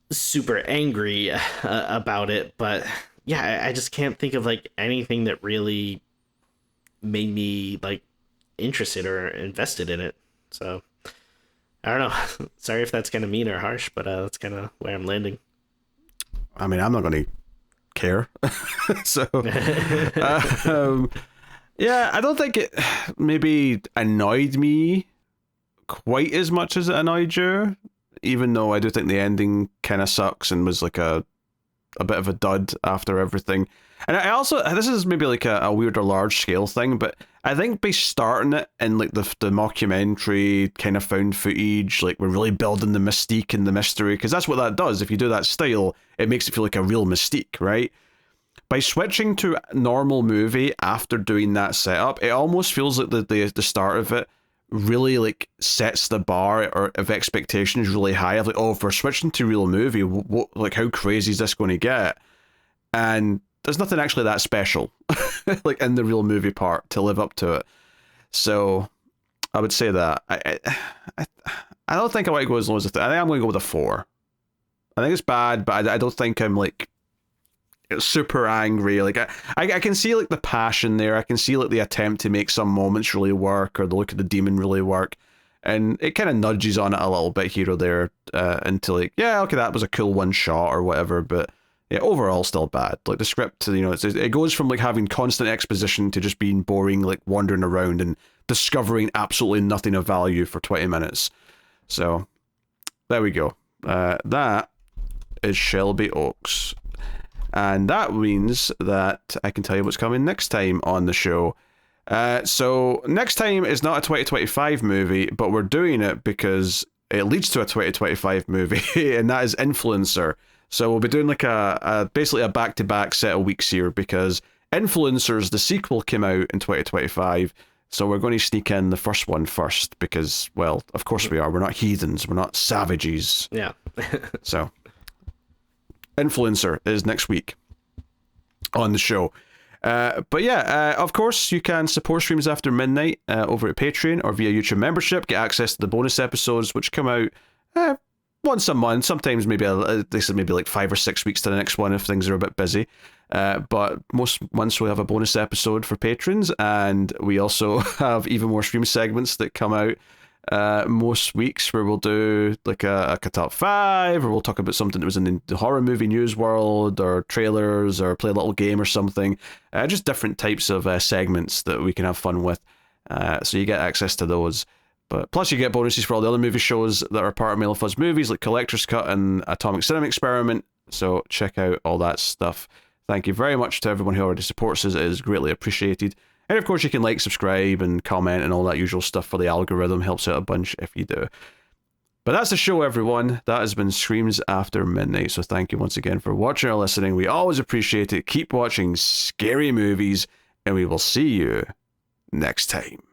super angry about it, but yeah, I just can't think of like anything that really made me like interested or invested in it. So I don't know. Sorry if that's kind of mean or harsh, but that's kind of where I'm landing. I mean, I'm not going to care. So, yeah, I don't think it maybe annoyed me quite as much as it annoyed you, even though I do think the ending kind of sucks and was like a bit of a dud after everything. And I also, this is maybe like a weird or large scale thing, but I think by starting it in like the mockumentary kind of found footage, like we're really building the mystique and the mystery, because that's what that does. If you do that style, it makes it feel like a real mystique, right? By switching to normal movie after doing that setup, it almost feels like the start of it really like sets the bar or of expectations really high. Of like, oh, if we're switching to real movie, what like how crazy is this going to get? And there's nothing actually that special like in the real movie part to live up to it. So I would say that I don't think I want to go as low as I think I'm going to go with a 4. I think it's bad, but I don't think I'm like super angry. Like I can see like the passion there. I can see like the attempt to make some moments really work, or the look of the demon really work, and it kind of nudges on it a little bit here or there into like, yeah, okay, that was a cool one shot or whatever, but yeah, overall still bad. Like the script, you know, it goes from like having constant exposition to just being boring, like wandering around and discovering absolutely nothing of value for 20 minutes. So there we go. That is Shelby Oaks. And that means that I can tell you what's coming next time on the show. So next time is not a 2025 movie, but we're doing it because it leads to a 2025 movie, and that is Influencer. So we'll be doing like basically a back-to-back set of weeks here, because Influencers, the sequel, came out in 2025. So we're going to sneak in the first one first because, well, of course we are. We're not heathens. We're not savages. Yeah. So Influencer is next week on the show. But yeah, of course, you can support Streams After Midnight over at Patreon or via YouTube membership. Get access to the bonus episodes, which come out once a month. Sometimes maybe this is maybe like 5 or 6 weeks to the next one if things are a bit busy. But most months we have a bonus episode for patrons, and we also have even more stream segments that come out most weeks where we'll do like a top 5, or we'll talk about something that was in the horror movie news world, or trailers, or play a little game or something. Just different types of segments that we can have fun with. So you get access to those. But plus you get bonuses for all the other movie shows that are part of Mail of Fuzz Movies, like Collector's Cut and Atomic Cinema Experiment. So check out all that stuff. Thank you very much to everyone who already supports us. It is greatly appreciated. And of course you can like, subscribe, and comment and all that usual stuff for the algorithm. Helps out a bunch if you do. But that's the show, everyone. That has been Screams After Midnight. So thank you once again for watching or listening. We always appreciate it. Keep watching scary movies, and we will see you next time.